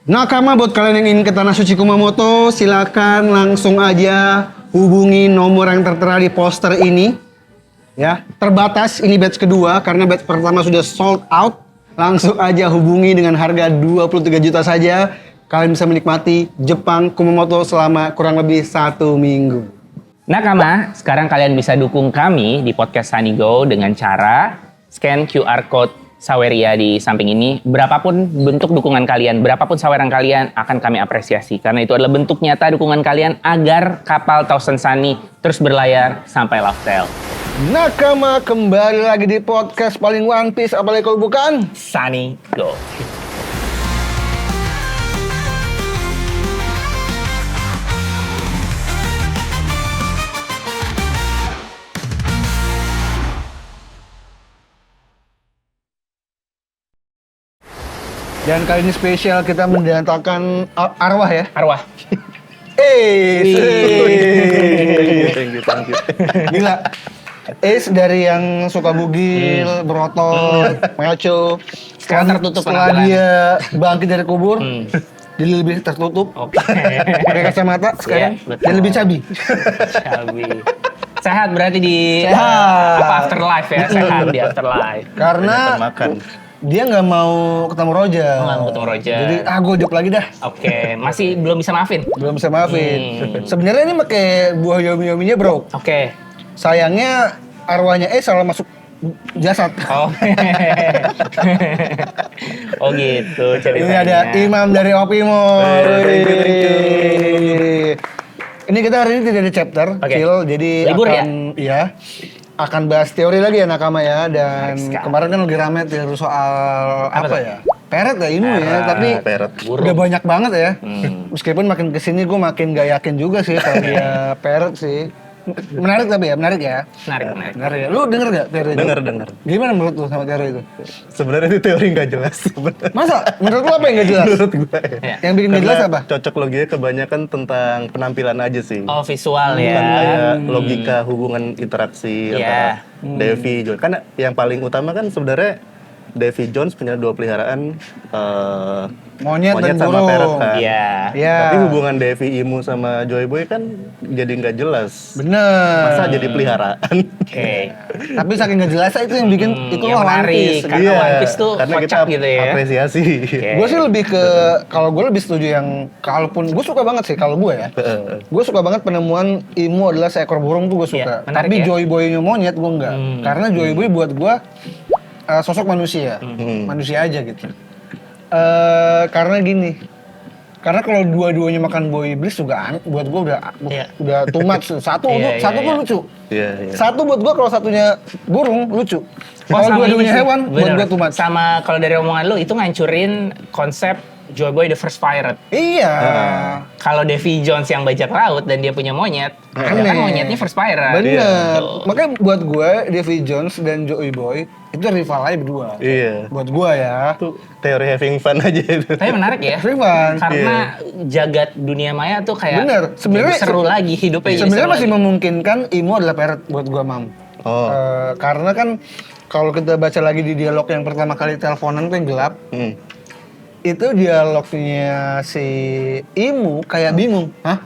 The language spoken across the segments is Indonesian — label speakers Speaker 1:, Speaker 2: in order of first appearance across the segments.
Speaker 1: Nakama, buat kalian yang ingin ke Tanah Suci Kumamoto, silakan langsung aja hubungi nomor yang tertera di poster ini. Ya, terbatas ini batch kedua karena batch pertama sudah sold out. Langsung aja hubungi dengan harga 23 juta saja. Kalian bisa menikmati Jepang Kumamoto selama kurang lebih 1 minggu.
Speaker 2: Nakama, sekarang kalian bisa dukung kami di podcast Sanigo dengan cara scan QR code Saweria di samping ini. Berapapun bentuk dukungan kalian, berapapun saweran kalian akan kami apresiasi. Karena itu adalah bentuk nyata dukungan kalian agar kapal Thousand Sunny terus berlayar sampai Loftel.
Speaker 1: Nakama, kembali lagi di podcast paling One Piece, apalagi kalau bukan
Speaker 2: Sunny Go.
Speaker 1: Dan kali ini spesial kita mendatangkan arwah ya.
Speaker 2: Arwah.
Speaker 1: Thank you. Gila. Dari yang suka bugil, berotot, macho.
Speaker 2: Sekarang tertutup
Speaker 1: setelah
Speaker 2: penampilan.
Speaker 1: dia bangkit dari kubur, jadi lebih tertutup.
Speaker 2: Oke.
Speaker 1: Pakai kacamata sekarang,
Speaker 2: Iya, betul.
Speaker 1: dan lebih cabi.
Speaker 2: Cabi. Sehat berarti di
Speaker 1: Sehat.
Speaker 2: apa afterlife ya, sehat di afterlife.
Speaker 1: Karena
Speaker 3: makan.
Speaker 1: dia nggak mau ketemu Roja.
Speaker 2: Nggak mau ketemu Roja.
Speaker 1: Jadi gue hidup lagi dah.
Speaker 2: Oke, masih belum bisa maafin.
Speaker 1: Belum bisa maafin. Sebenarnya ini pakai buah yomi-yominya bro.
Speaker 2: Oke.
Speaker 1: Sayangnya arwahnya salah masuk jasad.
Speaker 2: Oh. Oh gitu ceritanya.
Speaker 1: Ini ada Imam dari Opimo.
Speaker 3: Thank you.
Speaker 1: Ini kita hari ini tidak ada chapter,
Speaker 2: Oke.
Speaker 1: Phil. Jadi
Speaker 2: Libur
Speaker 1: akan bahas teori lagi ya Nakama ya. Dan
Speaker 2: Baik sekali.
Speaker 1: kemarin kan lagi rame teori soal apa ya? Peret ya ini ya. Tapi
Speaker 3: Peret.
Speaker 1: udah banyak banget ya. Meskipun makin kesini gue makin gak yakin juga sih kalau dia peret sih. Menarik tapi ya, menarik ya.
Speaker 2: Menarik.
Speaker 1: Menarik ya. Lu denger gak teori itu?
Speaker 3: Denger.
Speaker 1: Gimana menurut lu sama teori itu?
Speaker 3: Sebenarnya itu teori nggak jelas sebenarnya.
Speaker 1: Masa? Menurut lu apa yang gak jelas?
Speaker 3: Menurut gue ya.
Speaker 2: Ya.
Speaker 1: Yang bikin gak jelas apa?
Speaker 3: Cocok loginya kebanyakan tentang penampilan aja sih.
Speaker 2: Oh visual ya.
Speaker 3: Bukan kayak logika hubungan interaksi
Speaker 2: Iya.
Speaker 3: antara Davy Jones. Karena yang paling utama kan sebenarnya Davy Jones punya 2 peliharaan
Speaker 1: Monyet dan
Speaker 3: sama
Speaker 1: burung.
Speaker 3: Peret kan.
Speaker 2: Iya.
Speaker 1: Iya.
Speaker 3: Tapi hubungan Davy Imu sama Joy Boy kan jadi nggak jelas.
Speaker 1: Bener.
Speaker 3: Masa jadi peliharaan?
Speaker 2: Oke.
Speaker 1: Tapi saking gak jelas itu yang bikin itu
Speaker 2: yang
Speaker 1: One
Speaker 2: menarik.
Speaker 1: Piece.
Speaker 2: Karena One Piece tuh
Speaker 3: karena kita
Speaker 2: kocak gitu ya.
Speaker 3: apresiasi.
Speaker 2: Oke.
Speaker 1: Gue sih lebih ke, kalau gue lebih setuju yang, kalaupun gue suka banget sih kalau gue ya. Gue suka banget penemuan Imu adalah seekor burung tuh gue suka.
Speaker 2: Iya, menarik
Speaker 1: Tapi
Speaker 2: ya.
Speaker 1: Joy Boy-nya monyet gue enggak. Karena Joy Boy buat gue sosok manusia. Manusia aja gitu. Karena gini. Karena kalau dua-duanya makan boy iblis juga buat gue
Speaker 2: Iya.
Speaker 1: udah too much. Satu
Speaker 2: Iya,
Speaker 1: satu
Speaker 2: iya,
Speaker 1: tuh
Speaker 2: iya.
Speaker 1: lucu.
Speaker 3: Iya.
Speaker 1: Satu buat gua kalau satunya burung lucu.
Speaker 2: Oh,
Speaker 1: Kalau
Speaker 2: sama
Speaker 1: dua-duanya
Speaker 2: ini sih.
Speaker 1: hewan buat
Speaker 2: Bener.
Speaker 1: gua too much.
Speaker 2: Sama kalau dari omongan lu itu ngancurin konsep Joy Boy the First Pirate.
Speaker 1: Iya.
Speaker 2: Kalau Davy Jones yang bajak laut dan dia punya monyet,
Speaker 1: Aneh.
Speaker 2: kan monyetnya First Pirate.
Speaker 1: Bener.
Speaker 2: Gitu.
Speaker 1: Makanya buat gua Davy Jones dan Joey Boy itu rival aja berdua.
Speaker 3: Iya.
Speaker 1: Buat gua ya.
Speaker 3: Itu teori having fun aja itu.
Speaker 2: Tapi menarik ya.
Speaker 1: Rival.
Speaker 2: Karena jagat dunia maya tuh kayak
Speaker 1: Bener. Sebenarnya
Speaker 2: jadi seru lagi hidupnya. jadi
Speaker 1: Sebenarnya
Speaker 2: seru
Speaker 1: masih
Speaker 2: lagi.
Speaker 1: memungkinkan Imo adalah parrot buat gua, Mam.
Speaker 3: Oh.
Speaker 1: Karena kan kalau kita baca lagi di dialog yang pertama kali teleponan tuh yang gelap, itu dialognya si Imu kayak bingung. Hah?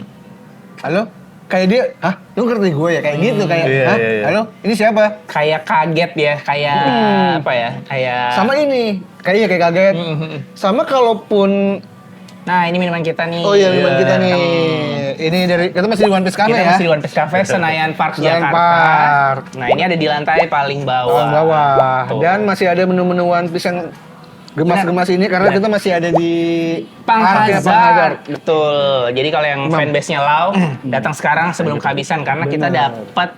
Speaker 1: Halo? Kayak dia, hah? Lu ngerti gue ya? Kayak gitu, kayak,
Speaker 3: Iya,
Speaker 1: hah?
Speaker 3: iya, iya.
Speaker 1: Halo? Ini siapa?
Speaker 2: Kayak kaget ya, kayak apa ya? Kayak
Speaker 1: Sama ini, kayak kaget. Sama kalaupun,
Speaker 2: Nah, ini minuman kita nih.
Speaker 1: oh iya, minuman kita nih. Ini dari, kita masih di One Piece Cafe
Speaker 2: Kita
Speaker 1: ya?
Speaker 2: masih di One Piece Cafe Senayan Park
Speaker 1: Senayan
Speaker 2: Jakarta.
Speaker 1: Park.
Speaker 2: Nah, ini ada di lantai paling bawah.
Speaker 1: Bawah bawah.
Speaker 2: Tuh.
Speaker 1: Dan masih ada menu-menu One Piece yang gemas-gemas ini karena kita masih ada di
Speaker 2: Pang
Speaker 1: parknya
Speaker 2: Hazard. Betul. Jadi kalau yang fanbase-nya Lau, datang sekarang sebelum kehabisan karena kita dapat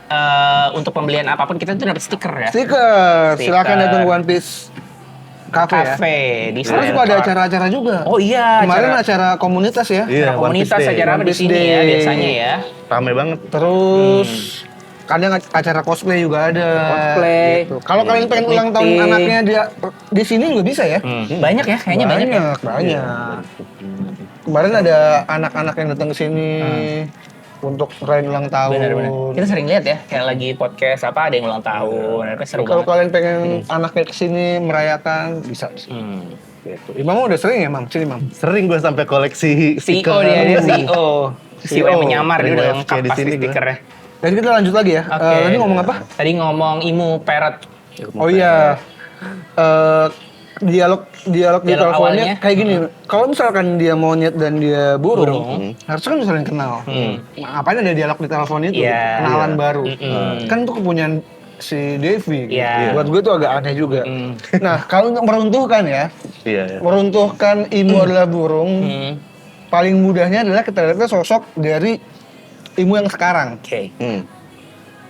Speaker 2: untuk pembelian apapun kita tuh dapat stiker ya.
Speaker 1: Stiker. Silakan
Speaker 2: Stiker.
Speaker 1: datang ke One Piece Cafe ya.
Speaker 2: Cafe di
Speaker 1: Sekarang
Speaker 2: Senayan
Speaker 1: suka ada
Speaker 2: Park.
Speaker 1: acara-acara juga.
Speaker 2: Oh iya,
Speaker 1: Kemarin acara komunitas ya.
Speaker 3: Iya, One Piece
Speaker 2: komunitas
Speaker 3: Day.
Speaker 2: acara apa
Speaker 1: One
Speaker 2: di
Speaker 1: Piece
Speaker 2: sini ya
Speaker 1: Day.
Speaker 2: biasanya ya.
Speaker 3: Rame banget.
Speaker 1: Terus kadang acara cosplay juga ada.
Speaker 2: Cosplay.
Speaker 1: Gitu. Kalau kalian pengen ulang tahun
Speaker 2: Meeting.
Speaker 1: anaknya dia di sini juga bisa ya.
Speaker 2: Banyak ya, kayaknya banyak ya.
Speaker 1: Banyak. Kemarin ada anak-anak yang datang ke sini untuk ngerayain ulang tahun.
Speaker 2: Benar-benar. Kita sering lihat ya, kayak lagi podcast apa ada yang ulang tahun, apa seru
Speaker 1: Kalau
Speaker 2: banget.
Speaker 1: kalian pengen anaknya ke sini merayakan bisa.
Speaker 2: Hmm.
Speaker 1: Gitu. Imam udah sering ya, Mam? Sini, Mam.
Speaker 3: Sering gue sampai koleksi
Speaker 2: CEO dia CEO. CEO yang menyamar dia udah
Speaker 3: Dari
Speaker 2: lengkap
Speaker 3: WFC di
Speaker 2: pasti
Speaker 3: sini gua.
Speaker 2: stikernya.
Speaker 1: Jadi kita lanjut lagi ya.
Speaker 2: Oke.
Speaker 1: Tadi ngomong apa?
Speaker 2: Tadi ngomong Imu Parrot.
Speaker 1: Oh iya. Dialog di
Speaker 2: Dialog
Speaker 1: teleponnya
Speaker 2: awalnya.
Speaker 1: kayak gini. Kalau misalkan dia monyet dan dia burung,
Speaker 2: Burung.
Speaker 1: harusnya kan saling kenal. Nah, ngapain ada dialog di telepon itu?
Speaker 2: Iya.
Speaker 1: Kenalan
Speaker 3: Iya.
Speaker 1: baru. Kan itu kepunyaan si Devi. Gitu.
Speaker 2: Iya.
Speaker 1: Buat gue tuh agak aneh juga. Nah, kalau untuk meruntuhkan ya,
Speaker 3: Iya.
Speaker 1: meruntuhkan Imu adalah burung, paling mudahnya adalah kita lihat sosok dari Imu yang sekarang.
Speaker 2: Oke.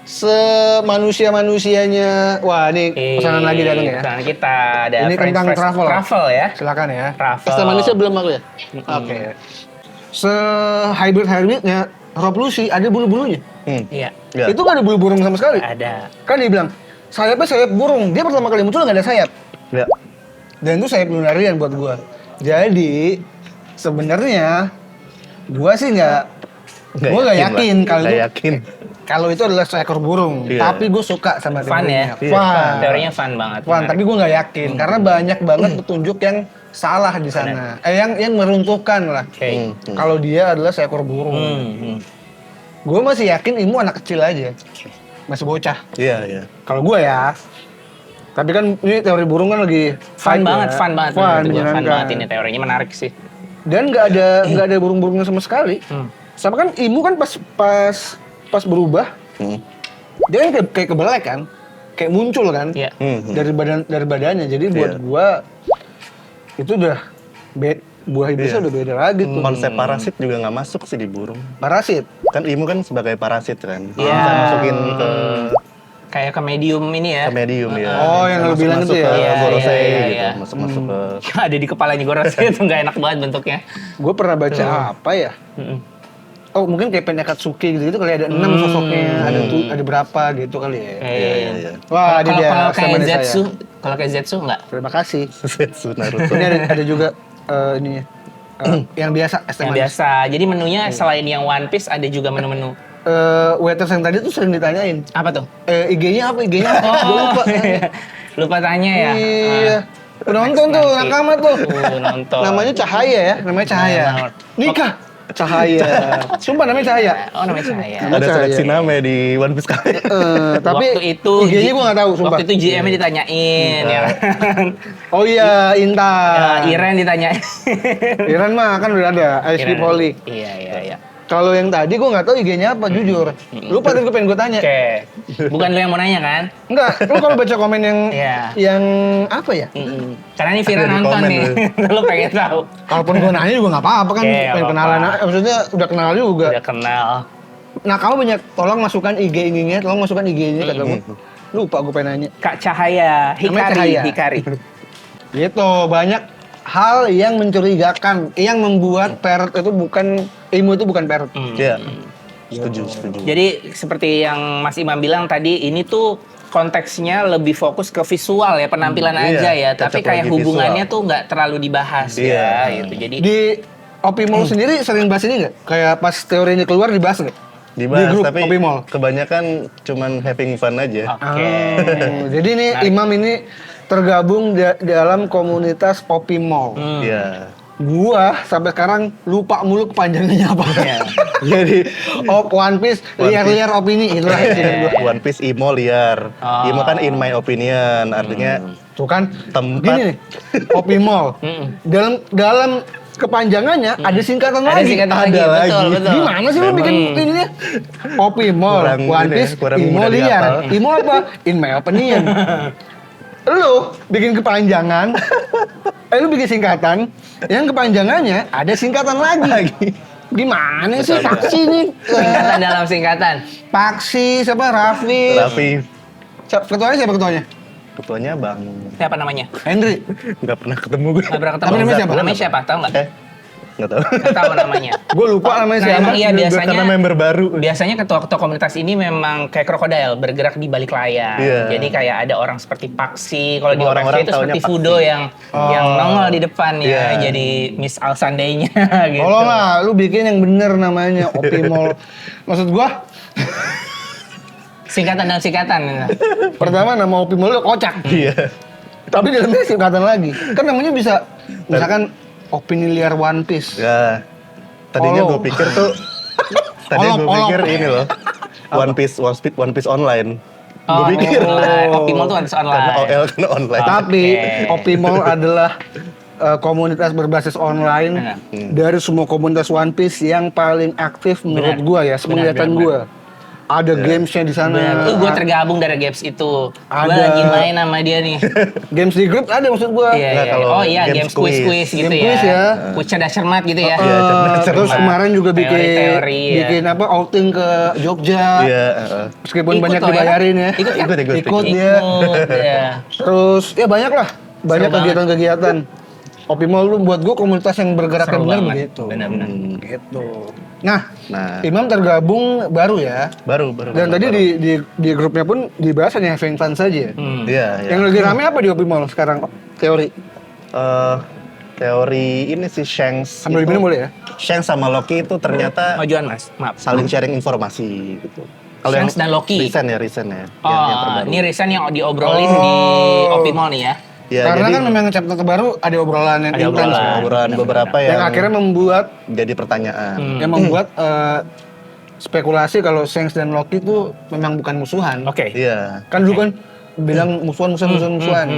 Speaker 1: Semanusia-manusianya, wah ini pesanan lagi datang ya.
Speaker 2: Pesanan kita ada
Speaker 1: Ini
Speaker 2: French
Speaker 1: tentang
Speaker 2: fries
Speaker 1: travel.
Speaker 2: Travel ya.
Speaker 1: Silakan ya.
Speaker 2: Travel.
Speaker 3: Pesta manusia belum aku ya?
Speaker 1: Oke. Se-hybrid-hybridnya Rob Lucy ada bulu-bulunya.
Speaker 2: Iya.
Speaker 3: Ya.
Speaker 1: Itu nggak ada bulu burung sama sekali.
Speaker 2: Ada.
Speaker 1: Kan dia bilang, sayapnya sayap burung. Dia pertama kali muncul nggak ada sayap.
Speaker 3: Ya.
Speaker 1: Dan itu sayap lunarian buat gua. Jadi, sebenarnya gua sih gua nggak yakin kalau
Speaker 3: Nggak
Speaker 1: itu
Speaker 3: yakin.
Speaker 1: kalau itu adalah seekor burung.
Speaker 3: Iya.
Speaker 1: Tapi gue suka sama
Speaker 2: Fun
Speaker 1: teorinya.
Speaker 2: ya.
Speaker 1: Fun.
Speaker 2: Teorinya fun banget.
Speaker 1: Fun, tapi gue nggak yakin karena banyak banget petunjuk yang salah di sana. Yang meruntuhkan lah.
Speaker 2: Oke.
Speaker 1: Kalau dia adalah seekor burung. Gue masih yakin Imu anak kecil aja. Masih bocah.
Speaker 3: Iya, iya.
Speaker 1: Kalau gue ya. Tapi kan ini teori burung kan lagi
Speaker 2: Fun
Speaker 1: hype
Speaker 2: banget,
Speaker 1: ya.
Speaker 2: fun banget.
Speaker 1: Fun,
Speaker 2: menurut gua. Fun
Speaker 1: menyenangkan.
Speaker 2: banget ini teorinya menarik sih.
Speaker 1: Dan nggak ada burung-burungnya sama sekali. Sama kan Imu kan pas berubah, dia kan kayak kebelek kan, kayak muncul kan
Speaker 2: Iya.
Speaker 1: dari badannya. Jadi buat
Speaker 3: Iya.
Speaker 1: gua itu udah buah iblisnya
Speaker 3: Iya.
Speaker 1: udah beda lagi tuh.
Speaker 3: Konsep parasit juga nggak masuk sih di burung.
Speaker 1: Parasit.
Speaker 3: Kan Imu kan sebagai parasit kan.
Speaker 2: Iya.
Speaker 3: Bisa masukin ke
Speaker 2: Kayak ke medium ini ya.
Speaker 3: medium ya.
Speaker 1: Oh, yang lu bilang
Speaker 3: Masuk
Speaker 1: itu
Speaker 3: ke
Speaker 1: ya?
Speaker 2: Iya,
Speaker 3: Gorosei
Speaker 2: iya,
Speaker 3: gitu.
Speaker 2: iya.
Speaker 3: Masuk-masuk ke
Speaker 2: Ada di kepalanya Goros itu nggak enak banget bentuknya.
Speaker 1: Gue pernah baca apa ya? Oh mungkin kayak Penakatsuki gitu kali ada 6 sosoknya, ada berapa gitu kali ya.
Speaker 3: Iya, iya, iya.
Speaker 1: Wah, ini dia
Speaker 2: Kalau kayak
Speaker 1: teman
Speaker 2: Zetsu,
Speaker 1: saya.
Speaker 2: kalau kayak Zetsu nggak?
Speaker 1: Terima kasih.
Speaker 3: Zetsu Naruto.
Speaker 1: Ini ada juga ininya. Yang biasa es teh
Speaker 2: Yang
Speaker 1: manis.
Speaker 2: biasa. Jadi menunya selain yang One Piece ada juga menu-menu.
Speaker 1: Waiters yang tadi tuh sering ditanyain.
Speaker 2: Apa tuh?
Speaker 1: IG-nya apa? IG-nya apa? Gua lupa.
Speaker 2: Lupa tanya ya.
Speaker 1: Iya. Penonton tuh,
Speaker 2: Nanti.
Speaker 1: rekaman tuh.
Speaker 2: Nonton.
Speaker 1: Namanya Cahaya ya, namanya Cahaya.
Speaker 2: Nah,
Speaker 1: Nikah. Cahaya. Sumpah namanya Cahaya.
Speaker 2: Oh namanya Cahaya.
Speaker 1: Nama
Speaker 3: Ada
Speaker 1: Cahaya.
Speaker 3: seleksi nama ya di One Piece kali.
Speaker 1: Tapi
Speaker 2: waktu itu
Speaker 1: IG-nya gua nggak tahu, sumpah.
Speaker 2: Waktu itu GM-nya ditanyain ya kan.
Speaker 1: Oh iya, Intan.
Speaker 2: Iren ditanyain.
Speaker 1: Iran mah kan udah ada, ISP
Speaker 2: Iren.
Speaker 1: Poli.
Speaker 2: Iya iya iya.
Speaker 1: Kalau yang tadi gue nggak tahu IG-nya apa, jujur. Lupa tadi gue pengen gue tanya.
Speaker 2: Oke. Bukan lu yang mau nanya kan?
Speaker 1: Enggak, lu kalau baca komen yang
Speaker 2: Iya.
Speaker 1: yang apa ya?
Speaker 2: Karena ini Vira
Speaker 3: Ada di
Speaker 2: nonton
Speaker 3: komen
Speaker 2: nih. Lu pengen tahu.
Speaker 1: Kalaupun gue nanya juga nggak apa-apa kan,
Speaker 2: Oke,
Speaker 1: pengen
Speaker 2: apa-apa.
Speaker 1: kenalan. Maksudnya udah kenal juga.
Speaker 2: Udah kenal.
Speaker 1: Nah kamu banyak, tolong masukkan IG-nya, tolong masukkan IG-nya kata gue. Lupa gue pengen nanya.
Speaker 2: Kak Cahaya,
Speaker 1: Namanya
Speaker 2: Hikari,
Speaker 1: Cahaya.
Speaker 2: Hikari.
Speaker 1: Gitu, banyak hal yang mencurigakan, yang membuat parrot itu bukan, Imu itu bukan parrot.
Speaker 3: Iya. Setuju.
Speaker 2: Jadi seperti yang Mas Imam bilang tadi, ini tuh konteksnya lebih fokus ke visual ya, penampilan
Speaker 3: Iya,
Speaker 2: aja ya.
Speaker 3: cocok
Speaker 2: Tapi kayak
Speaker 3: lagi
Speaker 2: hubungannya
Speaker 3: visual.
Speaker 2: tuh nggak terlalu dibahas
Speaker 3: Iya.
Speaker 2: ya gitu. Jadi
Speaker 1: Di Opimol sendiri sering bahas ini nggak? Kayak pas teorinya keluar dibahas nggak?
Speaker 3: Dibahas,
Speaker 1: Di grup
Speaker 3: tapi
Speaker 1: Opimol.
Speaker 3: kebanyakan cuman having fun aja.
Speaker 2: oke.
Speaker 1: Jadi ini Imam ini tergabung dalam komunitas Opimol.
Speaker 3: Iya.
Speaker 1: Gua sampai sekarang lupa mulu kepanjangannya apa.
Speaker 2: Iya.
Speaker 1: Jadi One Piece, liar-liar opini itulah intinya gua.
Speaker 3: One Piece Imo liar.
Speaker 2: Oh.
Speaker 3: Imo kan in my opinion, artinya
Speaker 1: Tuh kan,
Speaker 3: Tempat.
Speaker 1: gini nih, Opimol. dalam kepanjangannya ada singkatan
Speaker 2: Ada
Speaker 1: lagi.
Speaker 2: singkatan
Speaker 3: Ada
Speaker 2: lagi,
Speaker 3: lagi.
Speaker 2: betul, betul.
Speaker 1: Gimana sih lu bikin ininya? Opimol,
Speaker 3: Kurang
Speaker 1: One
Speaker 3: ini ya,
Speaker 1: Piece,
Speaker 3: kurang
Speaker 1: Imo
Speaker 3: mudah
Speaker 1: liar.
Speaker 3: dihafal.
Speaker 1: Imo apa? In my opinion. Lu bikin kepanjangan, lu bikin singkatan, yang kepanjangannya ada singkatan lagi. Gimana sih Paksi nih?
Speaker 2: Singkatan dalam singkatan.
Speaker 1: Paksi, siapa? Raffi.
Speaker 3: Raffi
Speaker 1: Ketuanya siapa ketuanya?
Speaker 3: ketuanya Bang
Speaker 2: Siapa namanya?
Speaker 1: Henry.
Speaker 3: nggak pernah ketemu gue.
Speaker 2: Nggak pernah ketemu.
Speaker 1: Tapi namanya siapa?
Speaker 2: Namanya siapa? Tahu nggak?
Speaker 3: Nggak tahu.
Speaker 2: Nggak tahu namanya.
Speaker 1: Gue lupa namanya
Speaker 2: Nah,
Speaker 1: siapa.
Speaker 2: emang iya biasanya.
Speaker 3: Karena member baru.
Speaker 2: Biasanya ketua-ketua komunitas ini memang kayak krokodil bergerak di balik layar.
Speaker 3: Iya.
Speaker 2: Jadi kayak ada orang seperti Paksi, kalau di
Speaker 3: Semua
Speaker 2: OFC
Speaker 3: orang-orang
Speaker 2: itu
Speaker 3: taunya
Speaker 2: seperti
Speaker 3: Paksi.
Speaker 2: Fudo yang nongol di depan ya,
Speaker 3: Iya.
Speaker 2: jadi Miss Al Sunday-nya gitu.
Speaker 1: Tolonglah, lu bikin yang bener namanya Opimol. Maksud gua,
Speaker 2: Singkatan dan singkatan.
Speaker 1: pertama nama Opimol udah kocak.
Speaker 3: Iya.
Speaker 1: Tapi dalamnya singkatan lagi. Kan namanya bisa Misalkan opini liar One Piece.
Speaker 3: Ya, tadinya
Speaker 1: Olong.
Speaker 3: gue pikir tuh,
Speaker 1: Olong.
Speaker 3: ini loh, One Piece online.
Speaker 2: Oh,
Speaker 3: Gue pikir
Speaker 2: online. Optimal tuh harus
Speaker 3: karena
Speaker 2: online.
Speaker 3: OL karena online.
Speaker 1: Tapi
Speaker 2: Oke.
Speaker 1: Opimall adalah komunitas berbasis online dari semua komunitas One Piece yang paling aktif menurut
Speaker 2: Benar.
Speaker 1: gua ya, sepenglihatan
Speaker 2: Benar,
Speaker 1: gua. Ada gamesnya di sana.
Speaker 2: Benar. Gue tergabung dari games itu. Gue
Speaker 1: Ada.
Speaker 2: lagi main sama dia nih.
Speaker 1: Games di grup ada maksud gua.
Speaker 2: Iya,
Speaker 3: Nggak,
Speaker 2: iya.
Speaker 3: kalau
Speaker 2: Oh iya,
Speaker 3: games
Speaker 2: games quiz-quiz gitu
Speaker 1: Game
Speaker 2: ya.
Speaker 1: quiz ya.
Speaker 2: Kuca dasarmat gitu ya.
Speaker 3: Iya, cermat.
Speaker 1: Terus kemarin juga bikin
Speaker 2: Teori-teori, ya.
Speaker 1: bikin apa outing ke Jogja.
Speaker 3: Iya,
Speaker 1: Meskipun
Speaker 2: Ikut
Speaker 1: banyak
Speaker 2: loh ya.
Speaker 1: dibayarin ya.
Speaker 2: Ikut ya?
Speaker 3: Ikut.
Speaker 1: dia.
Speaker 2: ya.
Speaker 1: Terus ya banyak lah, banyak
Speaker 2: Seru banget.
Speaker 1: kegiatan-kegiatan. Opimall lu buat gua komunitas yang bergerak
Speaker 2: Seru
Speaker 1: benar
Speaker 2: banget.
Speaker 1: begitu.
Speaker 2: Benar-benar.
Speaker 1: Gitu. Nah,
Speaker 3: Nah,
Speaker 1: Imam tergabung baru ya.
Speaker 3: baru.
Speaker 1: Dan tadi di grupnya pun dibahas hanya having fun saja.
Speaker 3: Iya, iya.
Speaker 1: Yang lagi rame apa di Opimall sekarang? Teori.
Speaker 3: Teori ini sih Shanks.
Speaker 1: Sambil
Speaker 3: itu-
Speaker 1: diminum boleh ya?
Speaker 3: Shanks sama Loki itu ternyata
Speaker 2: Majuan mas, maaf.
Speaker 3: saling sharing informasi gitu.
Speaker 2: Shanks dan Loki.
Speaker 3: Recent ya. Yang
Speaker 2: Oh,
Speaker 3: terbaru.
Speaker 2: ini recent yang diobrolin di Optimal nih ya.
Speaker 3: Ya,
Speaker 1: Karena
Speaker 3: jadi
Speaker 1: kan memang chapter terbaru ada obrolan yang
Speaker 2: Ada
Speaker 1: intens.
Speaker 2: obrolan.
Speaker 1: ya.
Speaker 3: obrolan beberapa
Speaker 1: Yang akhirnya membuat
Speaker 3: jadi pertanyaan.
Speaker 1: yang membuat spekulasi kalau Shanks dan Loki itu memang bukan musuhan.
Speaker 2: Oke.
Speaker 3: Iya.
Speaker 1: Kan dulu kan bilang musuhan.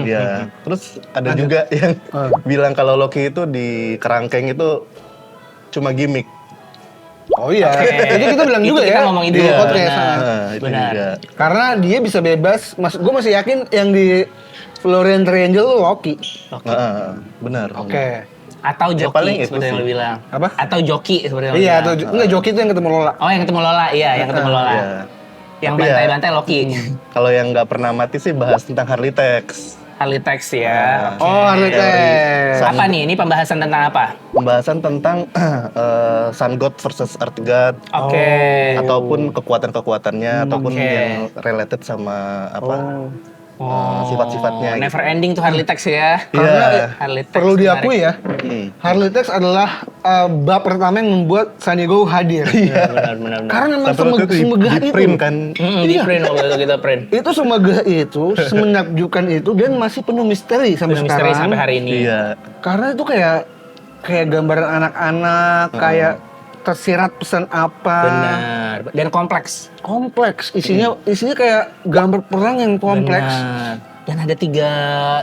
Speaker 3: Iya. Terus ada juga yang bilang kalau Loki itu di kerangkeng itu cuma gimmick.
Speaker 1: Oh iya, itu kita bilang
Speaker 2: Itu
Speaker 1: juga
Speaker 2: kita
Speaker 1: ya
Speaker 2: ngomongin
Speaker 1: di
Speaker 2: dulu.
Speaker 1: podcast.
Speaker 2: Benar.
Speaker 3: Nah, itu
Speaker 2: Benar.
Speaker 3: juga.
Speaker 1: Karena dia bisa bebas, gue masih yakin yang di Florian Triangle itu Loki.
Speaker 3: Benar.
Speaker 1: Oke.
Speaker 2: Atau
Speaker 3: Ya,
Speaker 2: joki
Speaker 3: paling itu
Speaker 2: seperti yang
Speaker 3: sih.
Speaker 2: lu bilang.
Speaker 1: Apa?
Speaker 2: Atau joki seperti yang lu
Speaker 1: Iya,
Speaker 2: bilang.
Speaker 1: enggak Joki itu yang ketemu Lola.
Speaker 2: Oh yang ketemu Lola, iya yang ketemu Lola.
Speaker 3: Iya.
Speaker 2: Yang
Speaker 3: Tapi ya-
Speaker 2: bantai-bantai Loki.
Speaker 3: Kalau yang nggak pernah mati sih bahas tentang Harley Tex.
Speaker 2: Harley Tex ya. Oke.
Speaker 1: Oh, Harley
Speaker 3: Teori.
Speaker 1: Tex.
Speaker 2: Apa nih? Ini pembahasan tentang apa?
Speaker 3: Pembahasan tentang Sun God versus Earth God.
Speaker 2: Oke.
Speaker 3: Ataupun kekuatan-kekuatannya ataupun
Speaker 2: oke.
Speaker 3: yang related sama apa sifat-sifatnya gitu.
Speaker 2: Never ending tuh Harley Tex ya.
Speaker 3: Iya.
Speaker 2: Harley Tex
Speaker 1: Perlu
Speaker 2: menarik.
Speaker 1: diakui ya, Harley Tex adalah bab pertama yang membuat Sunny Go hadir.
Speaker 2: Iya, benar.
Speaker 1: Karena memang
Speaker 3: Sampai waktu itu
Speaker 1: semegah
Speaker 3: di
Speaker 1: itu.
Speaker 3: print kan.
Speaker 2: Di print waktu itu kita print.
Speaker 1: Itu semegah itu, semenakjubkan itu dan masih penuh misteri sampai
Speaker 2: Penuh
Speaker 1: sekarang.
Speaker 2: misteri sampai hari ini.
Speaker 3: Iya.
Speaker 1: Karena itu kayak gambaran anak-anak, kayak tersirat pesan apa.
Speaker 2: Benar. Dan kompleks.
Speaker 1: Kompleks, isinya kayak gambar perang yang kompleks.
Speaker 2: Benar. Dan ada 3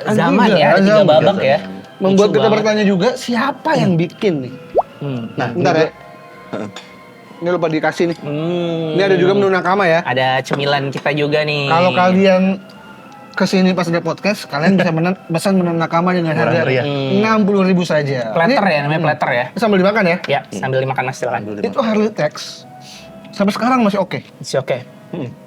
Speaker 1: Ada
Speaker 2: zaman
Speaker 1: tiga,
Speaker 2: ya, ada 3
Speaker 1: zaman.
Speaker 2: babak ya.
Speaker 1: Membuat
Speaker 2: Lucu
Speaker 1: kita
Speaker 2: banget.
Speaker 1: bertanya juga siapa yang bikin nih?
Speaker 3: Nah,
Speaker 1: Bentar
Speaker 3: ini
Speaker 1: ya. Ini lupa dikasih nih.
Speaker 2: Hmm.
Speaker 1: Ini ada juga menu nakama ya.
Speaker 2: Ada cemilan kita juga nih.
Speaker 1: Kalau kalian kesini pas ada podcast, kalian bisa pesan menu nakama dengan harga
Speaker 3: meriah.
Speaker 1: 60.000 saja.
Speaker 2: platter
Speaker 1: Ini
Speaker 2: ya, namanya platter ya.
Speaker 1: sambil dimakan ya.
Speaker 2: Ya, sambil dimakan mas silakan.
Speaker 1: Itu Harley Tex. Sampai sekarang masih oke.
Speaker 2: It's okay.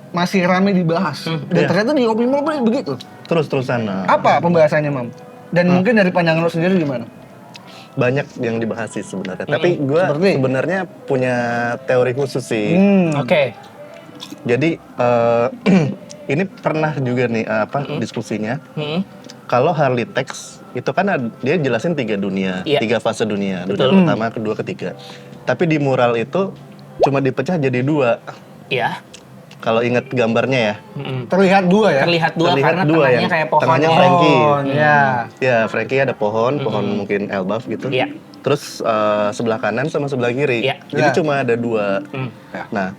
Speaker 1: Masih rame dibahas. Dan ternyata di Opimall pun begitu.
Speaker 3: Terus-terusan.
Speaker 1: Apa pembahasannya, Mam? Dan mungkin dari pandangan lo sendiri gimana?
Speaker 3: Banyak yang dibahas sih sebenarnya. Tapi gue
Speaker 1: Seperti?
Speaker 3: sebenarnya punya teori khusus sih.
Speaker 2: Oke.
Speaker 3: Jadi ini pernah juga nih diskusinya.
Speaker 2: Hmm.
Speaker 3: Kalau Harley Tex itu kan dia jelasin 3 dunia,
Speaker 2: Iya.
Speaker 3: 3 fase dunia.
Speaker 2: Betul.
Speaker 3: Dunia pertama, kedua, ketiga. Tapi di mural itu cuma dipecah jadi 2.
Speaker 2: Iya.
Speaker 3: Kalau ingat gambarnya ya.
Speaker 1: Terlihat dua ya.
Speaker 2: Terlihat dua
Speaker 3: Terlihat
Speaker 2: karena
Speaker 3: dua
Speaker 2: tengahnya
Speaker 3: yang-
Speaker 2: kayak pohon.
Speaker 3: tengahnya
Speaker 2: ya.
Speaker 3: Frankie.
Speaker 1: Ya.
Speaker 3: Ya, Frankie ada pohon mungkin elbaf gitu.
Speaker 2: Iya.
Speaker 3: Terus sebelah kanan sama sebelah kiri.
Speaker 2: Iya.
Speaker 3: Jadi
Speaker 1: Ya.
Speaker 3: cuma ada 2. Nah,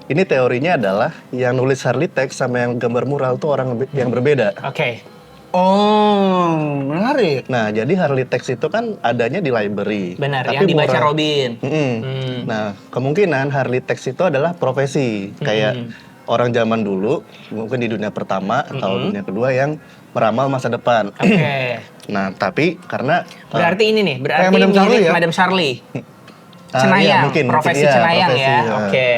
Speaker 3: ini teorinya adalah yang nulis Harley Tex sama yang gambar mural tuh orang yang berbeda.
Speaker 2: Oke.
Speaker 1: Oh, menarik.
Speaker 3: Nah, jadi Harley Tex itu kan adanya di library.
Speaker 2: Benar,
Speaker 3: Tapi
Speaker 2: yang dibaca
Speaker 3: mural-
Speaker 2: Robin.
Speaker 3: Mm-mm. Nah, kemungkinan Harley Tex itu adalah profesi. Kayak orang zaman dulu, mungkin di dunia pertama atau dunia kedua yang meramal masa depan.
Speaker 2: Oke.
Speaker 3: Nah, tapi karena
Speaker 2: Berarti ini nih, berarti
Speaker 1: Kayak Madame Charlie
Speaker 2: mirip
Speaker 1: ya?
Speaker 2: Madame Charlie.
Speaker 3: iya,
Speaker 2: Cenayang,
Speaker 3: mungkin,
Speaker 2: profesi
Speaker 3: iya,
Speaker 2: cenayang
Speaker 3: profesi,
Speaker 2: ya.
Speaker 3: iya.
Speaker 2: Oke.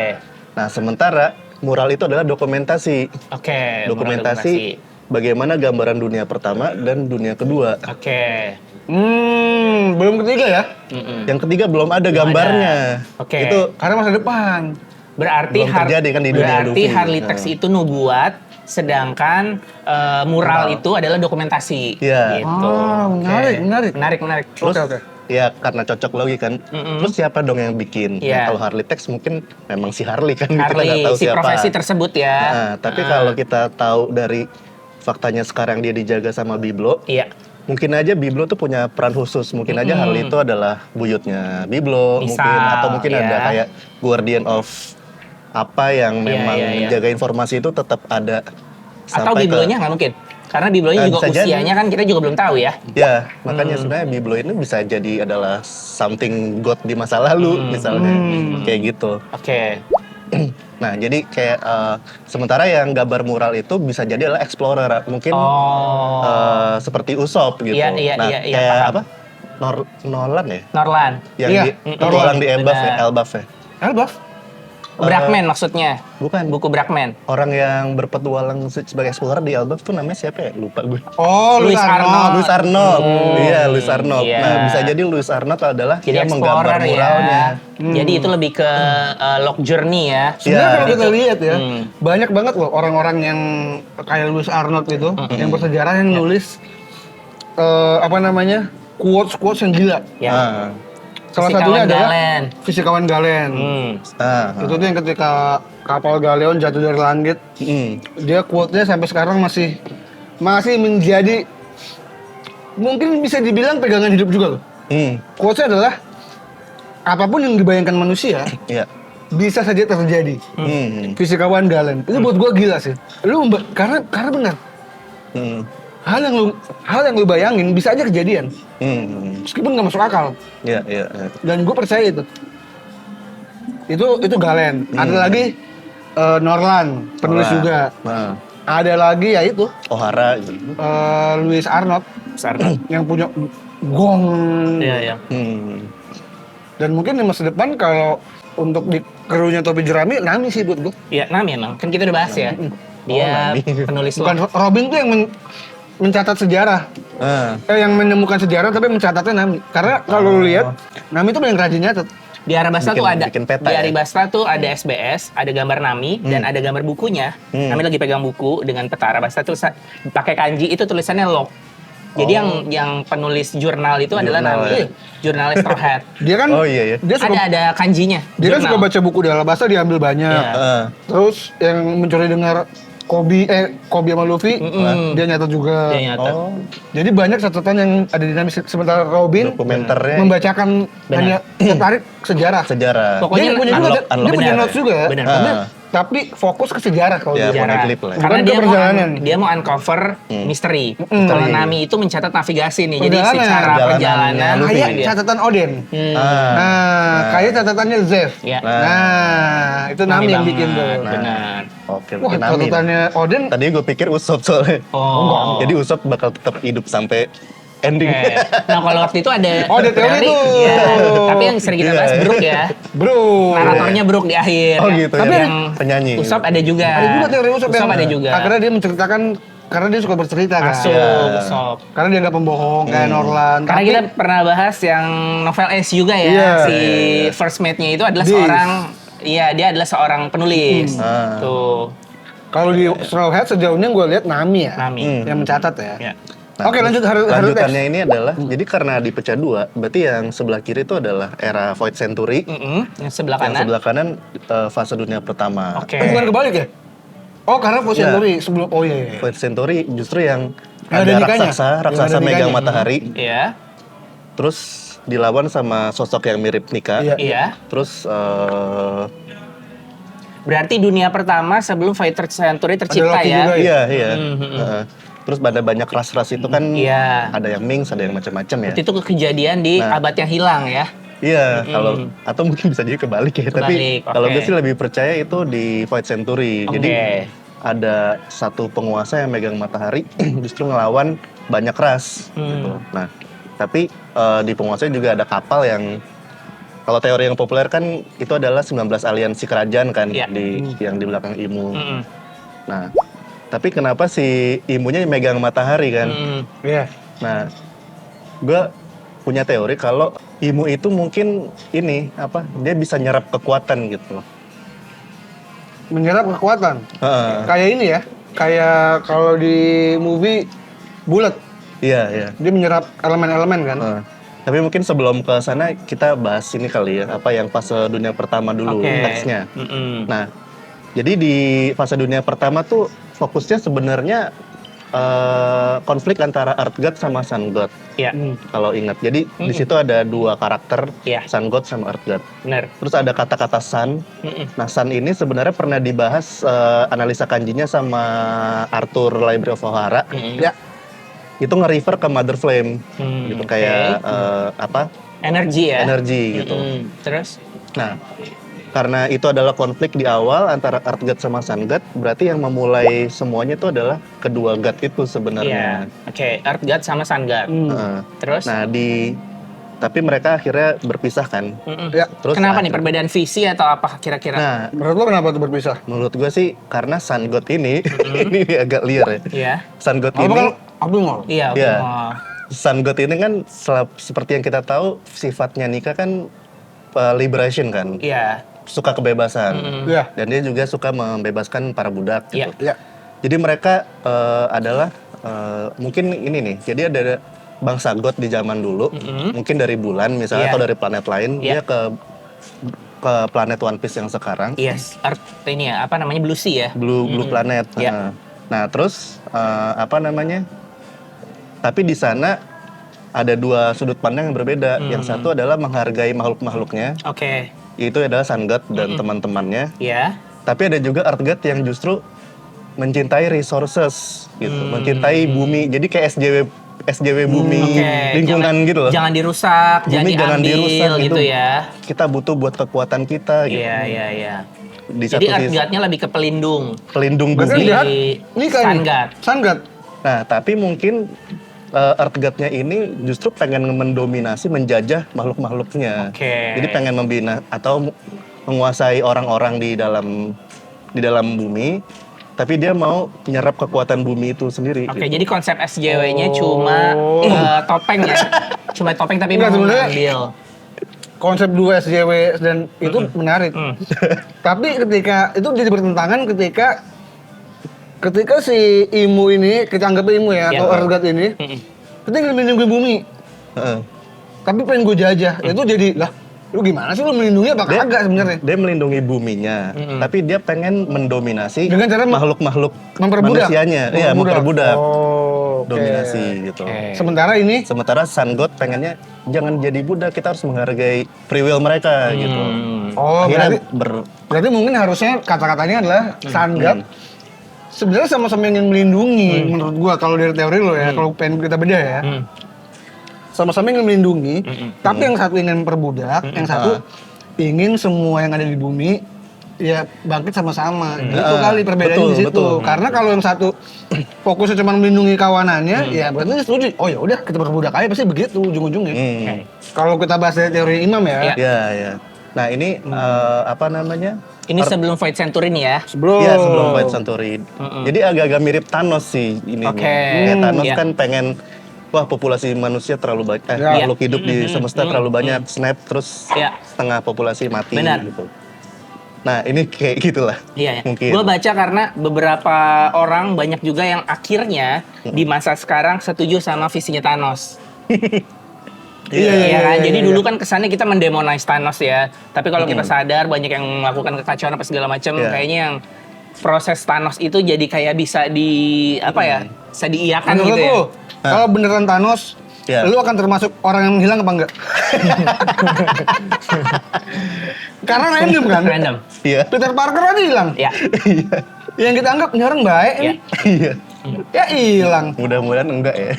Speaker 3: Nah, sementara mural itu adalah dokumentasi.
Speaker 2: Oke.
Speaker 3: Dokumentasi bagaimana gambaran dunia pertama dan dunia kedua.
Speaker 2: Oke.
Speaker 1: Belum ketiga ya?
Speaker 3: Yang ketiga belum ada gambarnya.
Speaker 2: Oke.
Speaker 3: Itu
Speaker 1: Karena masa depan.
Speaker 2: Berarti
Speaker 3: Belum terjadi kan di dunia
Speaker 2: berarti
Speaker 3: Luffy.
Speaker 2: Harley Tex itu nubuat, sedangkan mural itu adalah dokumentasi.
Speaker 3: Iya.
Speaker 2: Gitu.
Speaker 1: Ah, menarik,
Speaker 2: Oke.
Speaker 1: menarik.
Speaker 2: Menarik.
Speaker 3: terus
Speaker 1: Oke.
Speaker 3: ya karena cocok lagi kan. Terus siapa dong yang bikin?
Speaker 2: Iya.
Speaker 3: Nah, kalau Harley Tex mungkin memang si Harley kan kita
Speaker 2: Harley,
Speaker 3: nggak tahu
Speaker 2: si
Speaker 3: siapa.
Speaker 2: profesi tersebut ya.
Speaker 3: Nah, tapi kalau kita tahu dari faktanya sekarang dia dijaga sama Biblo.
Speaker 2: Iya.
Speaker 3: mungkin aja Biblo tuh punya peran khusus. Mungkin aja Harley itu adalah buyutnya Biblo,
Speaker 2: Misal,
Speaker 3: mungkin atau mungkin
Speaker 2: ya.
Speaker 3: ada kayak guardian of apa yang memang
Speaker 2: iya.
Speaker 3: menjaga informasi itu tetap ada.
Speaker 2: Atau
Speaker 3: sampai ke-
Speaker 2: Biblonya nggak mungkin. Karena Biblonya juga
Speaker 3: bisa jadi.
Speaker 2: usianya kan kita juga belum tahu ya.
Speaker 3: Ya, makanya sebenarnya Biblo ini bisa jadi adalah something god di masa lalu misalnya. Kayak gitu.
Speaker 2: Oke.
Speaker 3: Nah, jadi kayak sementara yang gambar mural itu bisa jadi adalah explorer. Mungkin
Speaker 2: Oh.
Speaker 3: seperti Usop gitu.
Speaker 2: Iya,
Speaker 3: nah,
Speaker 2: iya,
Speaker 3: kayak
Speaker 2: paham.
Speaker 3: apa? Nolan ya?
Speaker 2: Norlan.
Speaker 3: Yang
Speaker 1: Iya,
Speaker 3: petualang di Elbaf ya,
Speaker 2: Benar.
Speaker 3: Elbaf ya.
Speaker 1: Elbaf?
Speaker 2: Brackman maksudnya.
Speaker 3: Bukan.
Speaker 2: Buku Brackman.
Speaker 3: Orang yang berpetualang sebagai explorer di Elbaf tuh namanya siapa ya? Lupa gue.
Speaker 1: Oh,
Speaker 2: Louis Arnold.
Speaker 3: Louis Arnold. Iya, Louis Arnold.
Speaker 2: Iya.
Speaker 3: Nah, bisa jadi Louis Arnold adalah
Speaker 2: Jadi
Speaker 3: yang menggambar
Speaker 2: explorer
Speaker 3: muralnya.
Speaker 2: ya. Jadi itu lebih ke log journey ya.
Speaker 1: Sebenarnya
Speaker 3: Iya.
Speaker 1: kalau kita lihat ya,
Speaker 2: Hmm.
Speaker 1: banyak banget loh orang-orang yang kayak Louis Arnold itu, yang bersejarah yang nulis apa namanya, quotes yang gila.
Speaker 2: Ya.
Speaker 3: Ah.
Speaker 1: Salah
Speaker 2: Fisikawan
Speaker 1: satunya adalah
Speaker 2: Galen.
Speaker 1: Fisikawan Galen.
Speaker 3: Ah.
Speaker 1: Itu tuh yang ketika kapal Galeon jatuh dari langit, dia quote-nya sampai sekarang masih menjadi mungkin bisa dibilang pegangan hidup juga loh. Quotes-nya adalah apapun yang dibayangkan manusia
Speaker 3: Iya.
Speaker 1: bisa saja terjadi. Fisikawan Galen. Itu buat gua gila sih. Karena benar. Hal yang lu bayangin bisa aja kejadian. Meskipun nggak masuk akal.
Speaker 3: Iya, iya.
Speaker 1: Dan gue percaya itu. Itu Galen. Ada lagi Norlan, penulis
Speaker 3: Norlan.
Speaker 1: juga.
Speaker 3: Nah,
Speaker 1: Ada lagi ya itu
Speaker 3: O'Hara gitu.
Speaker 1: Louis Arnold yang punya gong.
Speaker 2: Iya, iya.
Speaker 1: Dan mungkin di masa depan kalau untuk di krunya Topi Jerami, Nami sih buat gue.
Speaker 2: Iya, Nami emang. Kan kita udah bahas ya. Dia
Speaker 3: Nami.
Speaker 2: penulis
Speaker 1: Bukan Robin tuh yang mencatat sejarah. Yang menemukan sejarah tapi mencatatnya Nami. Karena kalau lu lihat, Nami tuh paling rajin nyatet.
Speaker 2: Di Arabasta tuh ada.
Speaker 3: bikin peta
Speaker 2: Di
Speaker 3: ya?
Speaker 2: Arabasta tuh ada SBS, ada gambar Nami dan ada gambar bukunya. Nami lagi pegang buku dengan peta Arabasta tuh pakai kanji itu tulisannya log. Jadi yang penulis jurnal itu adalah
Speaker 3: Jurnal,
Speaker 2: Nami,
Speaker 3: ya.
Speaker 2: jurnalis Straw Hat.
Speaker 1: Dia kan
Speaker 3: Oh, iya, iya.
Speaker 1: dia suka
Speaker 2: ada kanjinya.
Speaker 1: dia kan
Speaker 2: jurnal.
Speaker 1: suka baca buku di Alabasta, diambil banyak.
Speaker 2: Iya.
Speaker 1: Terus yang mencuri dengar Kobe sama Luffy, dia nyatet juga.
Speaker 2: Dia nyatet.
Speaker 3: Oh,
Speaker 1: Jadi banyak catatan yang ada di Nami, sementara Robin
Speaker 3: dokumenternya
Speaker 1: membacakan hanya tertarik sejarah.
Speaker 3: sejarah.
Speaker 2: Pokoknya
Speaker 1: dia punya juga,
Speaker 3: unlock,
Speaker 1: dia punya
Speaker 2: benar.
Speaker 1: notes juga.
Speaker 2: Benar.
Speaker 1: Tapi fokus ke sejarah kalau
Speaker 3: Ya,
Speaker 1: dia.
Speaker 2: Sejarah.
Speaker 3: poneglyph lah.
Speaker 2: Karena
Speaker 1: Bukan
Speaker 2: dia
Speaker 1: ke
Speaker 2: mau
Speaker 1: perjalanan.
Speaker 2: dia mau uncover misteri. Kalau Nami itu mencatat navigasi nih. Jadi
Speaker 1: Perjalanan.
Speaker 2: secara perjalanan
Speaker 3: Perjalanannya
Speaker 1: Kayak
Speaker 2: dia.
Speaker 1: catatan Oden. Nah, kayak catatannya Zev.
Speaker 2: Ya.
Speaker 1: Nah, itu Nami yang bikin tuh.
Speaker 2: banget, Benar.
Speaker 3: Oke,
Speaker 1: Wah,
Speaker 3: mungkin Nami.
Speaker 1: catatannya Oden
Speaker 3: Tadi gue pikir Usop soalnya.
Speaker 2: Oh.
Speaker 3: Jadi Usop bakal tetap hidup sampai ending.
Speaker 2: Oke. Nah kalau waktu itu ada
Speaker 1: Oh, ada teori tuh.
Speaker 2: ya. Tapi yang sering kita bahas
Speaker 3: Iya.
Speaker 2: Brook ya.
Speaker 1: bro.
Speaker 2: Naratornya Brook di akhir.
Speaker 3: Oh,
Speaker 2: ya.
Speaker 3: gitu,
Speaker 1: Tapi
Speaker 3: ya.
Speaker 2: yang
Speaker 3: penyanyi.
Speaker 2: Usop ada juga.
Speaker 1: Ada juga teori Usop yang
Speaker 2: ada juga.
Speaker 1: akhirnya dia menceritakan karena dia suka bercerita kan.
Speaker 2: Masuk
Speaker 3: Iya.
Speaker 2: Usop.
Speaker 1: Karena dia nggak pembohong kayak Norlan.
Speaker 2: Karena
Speaker 1: Tapi
Speaker 2: kita pernah bahas yang novel S juga ya.
Speaker 1: Iya.
Speaker 2: Si first mate-nya itu adalah
Speaker 1: Dis.
Speaker 2: seorang dia adalah seorang penulis. Tuh.
Speaker 1: kalau di Straw Hat sejauh ini gue lihat Nami ya.
Speaker 2: Nami.
Speaker 1: Yang mencatat ya.
Speaker 2: Ya.
Speaker 3: Nah,
Speaker 1: Oke, lanjut harus
Speaker 3: lanjutannya ini adalah jadi karena dipecah dua, berarti yang sebelah kiri itu adalah era Void Century,
Speaker 2: Yang sebelah
Speaker 3: yang
Speaker 2: kanan.
Speaker 3: sebelah kanan fase dunia pertama.
Speaker 2: Oke.
Speaker 1: Bukan kebalik ya? Oh, karena Void
Speaker 3: Iya.
Speaker 1: Century sebelum iya.
Speaker 3: Void Century justru yang
Speaker 1: Yang ada
Speaker 3: ada
Speaker 1: nikahnya.
Speaker 3: raksasa
Speaker 1: Yang ada
Speaker 3: megang
Speaker 1: nikahnya.
Speaker 3: matahari,
Speaker 2: Iya.
Speaker 3: terus dilawan sama sosok yang mirip Nika.
Speaker 1: Iya.
Speaker 2: Iya.
Speaker 3: Terus
Speaker 2: Berarti dunia pertama sebelum Fighter Century tercipta
Speaker 1: Loki
Speaker 2: ya.
Speaker 1: juga
Speaker 3: iya iya. Terus pada banyak ras-ras itu kan
Speaker 2: Iya.
Speaker 3: ada yang Mings, ada yang macam-macam ya.
Speaker 2: Itu kejadian di
Speaker 3: Nah.
Speaker 2: abad yang hilang ya.
Speaker 3: Iya, kalau atau mungkin bisa jadi kebalik ya. Tapi
Speaker 2: Kebalik,
Speaker 3: kalau
Speaker 2: oke.
Speaker 3: gue sih lebih percaya itu di Void Century.
Speaker 2: Oke.
Speaker 3: Jadi ada satu penguasa yang megang matahari justru ngelawan banyak ras. Gitu. Nah, tapi di penguasanya juga ada kapal yang kalau teori yang populer kan itu adalah 19 aliansi kerajaan kan
Speaker 2: Iya.
Speaker 3: yang di belakang Imu.
Speaker 2: Mm-mm.
Speaker 3: Nah, tapi kenapa si Imunya megang matahari kan?
Speaker 1: Iya.
Speaker 3: Nah, gue punya teori kalau Imu itu mungkin ini apa? Dia bisa nyerap kekuatan gitu loh.
Speaker 1: Menyerap kekuatan.
Speaker 3: Heeh.
Speaker 1: Kayak ini ya. Kayak kalau di movie Bullet,
Speaker 3: Iya, iya.
Speaker 1: dia menyerap elemen-elemen kan.
Speaker 3: Heeh. Tapi mungkin sebelum ke sana kita bahas ini kali ya, apa yang fase dunia pertama dulu
Speaker 2: Oke.
Speaker 3: teksnya.
Speaker 2: Mm-mm.
Speaker 3: Nah, jadi di fase dunia pertama tuh fokusnya sebenarnya konflik antara Earth God sama Sun God.
Speaker 2: Iya.
Speaker 3: Kalau ingat. Jadi di situ ada dua karakter,
Speaker 2: Iya.
Speaker 3: Sun God sama Earth God.
Speaker 2: Benar.
Speaker 3: Terus ada kata-kata Sun. Nah, Sun ini sebenarnya pernah dibahas analisa kanjinya sama Arthur Library of Ohara.
Speaker 1: Ya.
Speaker 3: Itu nge-refer ke Mother Flame. Gitu
Speaker 2: Oke.
Speaker 3: kayak
Speaker 2: Energi ya.
Speaker 3: energi gitu.
Speaker 2: Terus?
Speaker 3: Nah, karena itu adalah konflik di awal antara Earth God sama Sun God, berarti yang memulai semuanya itu adalah kedua God itu
Speaker 2: Iya.
Speaker 3: sebenarnya.
Speaker 2: Oke, Earth God sama Sun God. Terus?
Speaker 3: Nah, tapi mereka akhirnya berpisah kan.
Speaker 1: Ya.
Speaker 3: Terus
Speaker 2: Kenapa nih
Speaker 3: akhir-
Speaker 2: perbedaan visi atau apa kira-kira?
Speaker 3: Nah,
Speaker 1: Menurut lo kenapa tuh berpisah?
Speaker 3: menurut gue sih karena Sun God ini ini agak liar ya.
Speaker 2: Iya.
Speaker 3: Sun God
Speaker 1: Apa
Speaker 3: ini
Speaker 1: kan abnormal?
Speaker 2: Iya, oke.
Speaker 3: Iya.
Speaker 2: Oh.
Speaker 3: Sun God ini kan seperti yang kita tahu sifatnya Nika kan liberation kan.
Speaker 2: Iya.
Speaker 3: Suka kebebasan.
Speaker 1: Iya.
Speaker 3: Dan dia juga suka membebaskan para budak gitu.
Speaker 2: Iya.
Speaker 1: Ya.
Speaker 3: Jadi mereka adalah mungkin ini nih. Jadi ada bangsa God di zaman dulu, mungkin dari bulan misalnya
Speaker 2: Iya.
Speaker 3: atau dari planet lain,
Speaker 2: Iya.
Speaker 3: dia ke planet One Piece yang sekarang,
Speaker 2: Yes, Earth ini ya, apa namanya Blue Sea ya?
Speaker 3: Blue Planet.
Speaker 2: Iya.
Speaker 3: Nah, terus tapi di sana ada dua sudut pandang yang berbeda. Yang satu adalah menghargai makhluk-makhluknya,
Speaker 2: Oke.
Speaker 3: itu adalah Sun God dan teman-temannya.
Speaker 2: Iya.
Speaker 3: Tapi ada juga Earth God yang justru mencintai resources gitu, mencintai bumi. Jadi kayak SJW bumi,
Speaker 2: Oke,
Speaker 3: lingkungan gitu loh.
Speaker 2: Jangan dirusak,
Speaker 3: Bumi jangan
Speaker 2: diambil
Speaker 3: dirusak
Speaker 2: gitu ya.
Speaker 3: Kita butuh buat kekuatan kita gitu.
Speaker 2: Iya.
Speaker 3: Di
Speaker 2: Jadi
Speaker 3: satu
Speaker 2: Earth
Speaker 3: sisi
Speaker 2: God-nya lebih ke pelindung.
Speaker 3: pelindung
Speaker 1: Berarti
Speaker 3: bumi.
Speaker 1: jahat.
Speaker 2: Di
Speaker 1: Ini kan
Speaker 2: Sun God.
Speaker 1: Sun God.
Speaker 3: Nah, tapi mungkin Earth God-nya ini justru pengen mendominasi, menjajah makhluk-makhluknya.
Speaker 2: Oke.
Speaker 3: Jadi pengen membina atau menguasai orang-orang di dalam bumi, tapi dia mau nyerap kekuatan bumi itu sendiri.
Speaker 2: Oke,
Speaker 3: gitu.
Speaker 2: jadi konsep SJW-nya cuma topeng ya. Cuma topeng tapi
Speaker 1: Enggak,
Speaker 2: mau
Speaker 1: sebenarnya-
Speaker 2: ngambil.
Speaker 1: Konsep 2 SJW dan itu menarik. Tapi ketika itu jadi bertentangan ketika si Imu ini, kita anggap Imu ya,
Speaker 2: Iya.
Speaker 1: atau Earth God ini, ketika melindungi bumi,
Speaker 3: Heeh.
Speaker 1: tapi pengen gue jajah, itu jadi, lah, lu gimana sih lu melindungi apa
Speaker 3: Dia-
Speaker 1: kagak sebenarnya?
Speaker 3: Dia melindungi buminya, tapi dia pengen mendominasi
Speaker 1: Dengan cara
Speaker 3: makhluk-makhluk
Speaker 1: memperbudak?
Speaker 3: manusianya. Iya, memperbudak.
Speaker 1: Oh, oke.
Speaker 3: Dominasi gitu.
Speaker 2: Oke.
Speaker 1: Sementara ini,
Speaker 3: Sementara Sun God pengennya jangan jadi budak, kita harus menghargai free will mereka gitu.
Speaker 1: oh
Speaker 3: Akhirnya
Speaker 1: berarti mungkin harusnya kata-katanya adalah Sun God sebenarnya sama-sama ingin melindungi menurut gua kalau dari teori lo ya, kalau pengen kita bedah ya. Sama-sama ingin melindungi, tapi yang satu ingin memperbudak, yang satu ingin semua yang ada di bumi ya bangkit sama-sama. Gitu kali perbedaannya
Speaker 3: betul,
Speaker 1: di situ.
Speaker 3: betul.
Speaker 1: Karena kalau yang satu fokusnya cuma melindungi kawanannya, ya berarti dia setuju. Oh ya udah kita perbudak aja, pasti begitu ujung-ujungnya. Kalau kita bahas dari teori Imam ya,
Speaker 2: Iya.
Speaker 3: ya. Nah, ini apa namanya?
Speaker 2: Ini sebelum Void Century nih ya.
Speaker 1: sebelum
Speaker 3: Iya, sebelum Void Century. Jadi agak-agak mirip Thanos sih ini.
Speaker 2: Oke.
Speaker 3: Kayak Thanos
Speaker 2: Iya.
Speaker 3: kan pengen wah populasi manusia terlalu banyak,
Speaker 1: Iya.
Speaker 3: makhluk hidup di semesta terlalu banyak, snap terus
Speaker 2: Iya.
Speaker 3: setengah populasi mati
Speaker 2: Benar.
Speaker 3: gitu. Nah, ini kayak gitulah.
Speaker 2: Iya ya.
Speaker 3: Mungkin.
Speaker 2: Gue baca karena beberapa orang banyak juga yang akhirnya di masa sekarang setuju sama visinya Thanos. Iya kan? Jadi dulu kan kesannya kita mendemonize Thanos ya. Tapi kalau kita sadar banyak yang melakukan kekacauan apa segala macam,
Speaker 3: Iya.
Speaker 2: kayaknya yang proses Thanos itu jadi kayak bisa bisa diiyakan
Speaker 1: menurut
Speaker 2: gitu ya.
Speaker 1: lu, kalau beneran Thanos,
Speaker 3: Iya.
Speaker 1: lu akan termasuk orang yang menghilang apa enggak? Karena random kan?
Speaker 2: Random.
Speaker 3: Iya.
Speaker 1: Peter Parker aja hilang.
Speaker 2: Ya.
Speaker 1: Yang kita anggap ini orang baik,
Speaker 2: Iya.
Speaker 3: Iya.
Speaker 1: ya hilang.
Speaker 3: Mudah-mudahan enggak ya.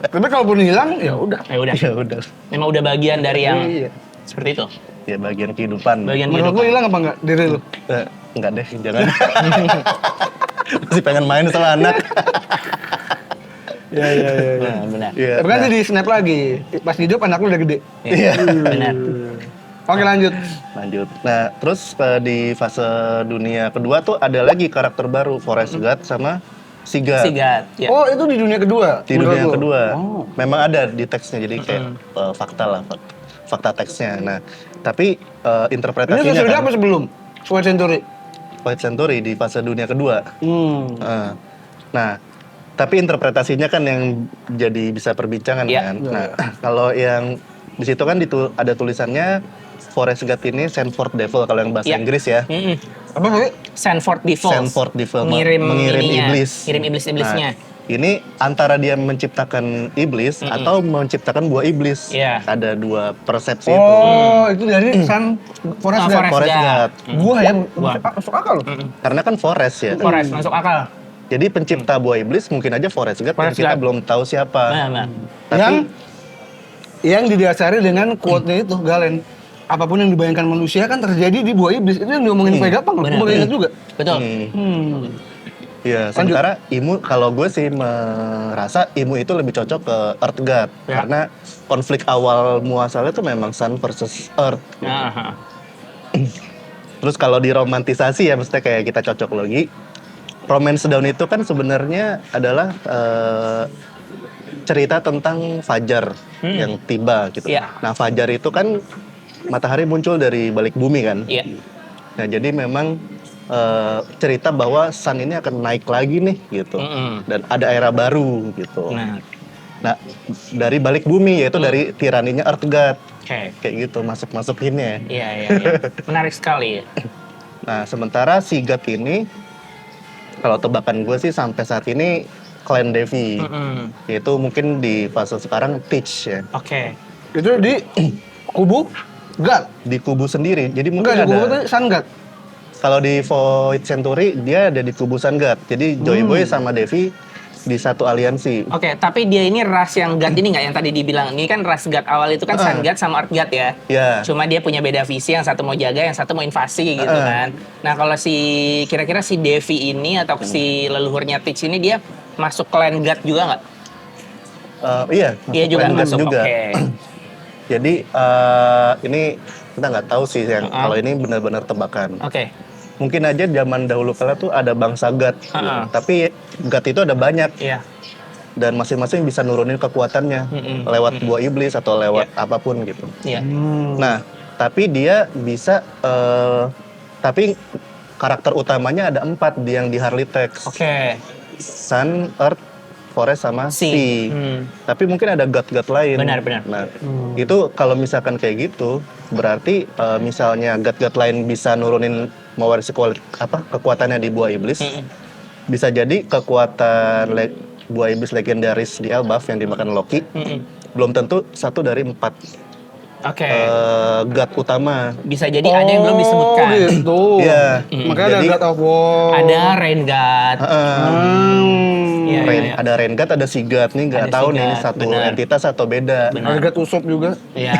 Speaker 1: Tapi kalaupun hilang, ya udah.
Speaker 2: Ya udah.
Speaker 3: Ya udah.
Speaker 2: Memang udah bagian dari yang
Speaker 1: Iya.
Speaker 2: seperti itu.
Speaker 3: Ya bagian kehidupan.
Speaker 2: Bagian
Speaker 1: Menurut lu
Speaker 2: kehidupan.
Speaker 1: hilang apa enggak diri lu?
Speaker 3: Enggak deh, jangan. Masih pengen main sama anak.
Speaker 1: Iya.
Speaker 2: Nah, benar.
Speaker 3: Iya.
Speaker 1: Tapi kan jadi snap lagi. Pas hidup anak lu udah gede.
Speaker 3: Iya.
Speaker 2: Benar.
Speaker 1: Oke lanjut.
Speaker 3: Lanjut. Nah, terus di fase dunia kedua tuh ada lagi karakter baru, Forest God sama Sigurd.
Speaker 2: Sigat. Ya.
Speaker 1: Oh itu di dunia kedua?
Speaker 3: Di
Speaker 1: menurut
Speaker 3: dunia
Speaker 1: lu?
Speaker 3: kedua.
Speaker 1: Oh.
Speaker 3: Memang ada di teksnya, jadi kayak fakta lah, fakta teksnya. Nah, tapi
Speaker 1: Ini
Speaker 3: interpretasinya
Speaker 1: sesudah
Speaker 3: kan,
Speaker 1: apa sebelum? Void Century?
Speaker 3: Void Century di fase dunia kedua.
Speaker 1: Hmm.
Speaker 3: Nah, tapi interpretasinya kan yang jadi bisa perbincangan
Speaker 2: Iya.
Speaker 3: kan. Nah, kalau yang di situ kan ada tulisannya Forest God ini Sandford Devil kalau yang bahasa
Speaker 2: Iya.
Speaker 3: Inggris ya.
Speaker 1: Apa sih?
Speaker 2: Sanford Devils.
Speaker 3: Sandford Devil
Speaker 2: Mengirim ininya,
Speaker 3: iblis.
Speaker 2: Ngirim iblis-iblisnya.
Speaker 3: Nah, ini antara dia menciptakan iblis atau menciptakan buah iblis.
Speaker 2: Iya.
Speaker 3: Ada dua persepsi itu.
Speaker 1: Oh, itu dari Sun Forest God.
Speaker 2: Forest
Speaker 3: Forest
Speaker 2: God.
Speaker 3: God.
Speaker 1: Buah ya,
Speaker 2: Buah.
Speaker 1: masuk akal loh.
Speaker 3: Karena kan forest ya.
Speaker 2: Forest masuk akal.
Speaker 3: Jadi pencipta buah iblis mungkin aja Forest God
Speaker 2: Forest
Speaker 3: yang kita
Speaker 2: God.
Speaker 3: belum tahu siapa.
Speaker 2: Nah.
Speaker 3: Tapi
Speaker 1: Yang didasari dengan quote-nya itu, Galen. Apapun yang dibayangkan manusia kan terjadi di buah iblis. Itu yang diomongin Vegapunk loh.
Speaker 2: Benar.
Speaker 1: Gue baru ingat juga.
Speaker 2: Betul.
Speaker 3: ya, sementara Imu kalau gue sih merasa Imu itu lebih cocok ke Earth God
Speaker 2: Ya.
Speaker 3: karena konflik awal muasalnya tuh memang Sun versus Earth.
Speaker 2: Nah,
Speaker 3: Terus kalau diromantisasi ya maksudnya kayak kita cocok lagi. Romance Dawn itu kan sebenarnya adalah cerita tentang fajar yang tiba gitu.
Speaker 2: Iya.
Speaker 3: Nah, fajar itu kan matahari muncul dari balik bumi kan.
Speaker 2: iya.
Speaker 3: Nah, jadi memang cerita bahwa Sun ini akan naik lagi nih gitu. Dan ada era baru gitu. Nah, dari balik bumi yaitu dari tiraninya Earth God.
Speaker 2: Oke.
Speaker 3: Kayak gitu masuk-masukinnya.
Speaker 2: Iya. Menarik sekali.
Speaker 3: Nah, sementara si God ini kalau tebakan gue sih sampai saat ini Clan Devi. Yaitu mungkin di fase sekarang Teach ya.
Speaker 2: Oke.
Speaker 1: Itu di kubu God.
Speaker 3: Di kubu sendiri. Jadi mungkin
Speaker 1: Enggak, di kubu
Speaker 3: ada
Speaker 1: itu Sun God.
Speaker 3: kalau di Void Century dia ada di kubu Sun God. Jadi Joy Boy sama Devi di satu aliansi.
Speaker 2: Oke, tapi dia ini ras yang God ini nggak yang tadi dibilang. Ini kan ras God awal itu kan Sun God sama Earth God ya.
Speaker 3: Ya.
Speaker 2: Cuma dia punya beda visi, yang satu mau jaga, yang satu mau invasi gitu kan. Nah, kalau kira-kira si Devi ini atau si leluhurnya Teach ini dia masuk clan God juga nggak?
Speaker 3: Iya.
Speaker 2: Iya juga
Speaker 3: Clan God
Speaker 2: masuk.
Speaker 3: juga.
Speaker 2: Oke.
Speaker 3: Jadi ini kita nggak tahu sih yang kalau ini benar-benar tebakan.
Speaker 2: Oke.
Speaker 3: Mungkin aja zaman dahulu kala tuh ada bangsa God. Gitu. Tapi God itu ada banyak.
Speaker 2: Iya.
Speaker 3: Dan masing-masing bisa nurunin kekuatannya lewat buah iblis atau lewat apapun gitu.
Speaker 2: Iya.
Speaker 3: Nah, tapi dia bisa tapi karakter utamanya ada 4 yang di Harley Text.
Speaker 2: Oke.
Speaker 3: Sun, Earth, Forest sama
Speaker 2: Sea.
Speaker 3: Sea. Tapi mungkin ada god-god lain.
Speaker 2: Benar.
Speaker 3: Nah, itu kalau misalkan kayak gitu, berarti misalnya god-god lain bisa nurunin mewarisi kekuatannya di buah iblis. Bisa jadi kekuatan buah iblis legendaris di Elbaf yang dimakan Loki. Belum tentu 1 dari 4
Speaker 2: Oke.
Speaker 3: god utama.
Speaker 2: Bisa jadi ada yang belum disebutkan.
Speaker 1: Oh gitu.
Speaker 3: Iya.
Speaker 1: Makanya
Speaker 3: Jadi,
Speaker 1: ada God of War.
Speaker 2: Ada Rain God. Iya, iya.
Speaker 3: Ada Rain God, ada si God nih nggak
Speaker 2: Ada
Speaker 3: tahu
Speaker 2: si
Speaker 3: nih ini
Speaker 2: God,
Speaker 3: satu
Speaker 2: benar.
Speaker 3: entitas atau beda.
Speaker 1: Ada God Usopp juga.
Speaker 2: Iya.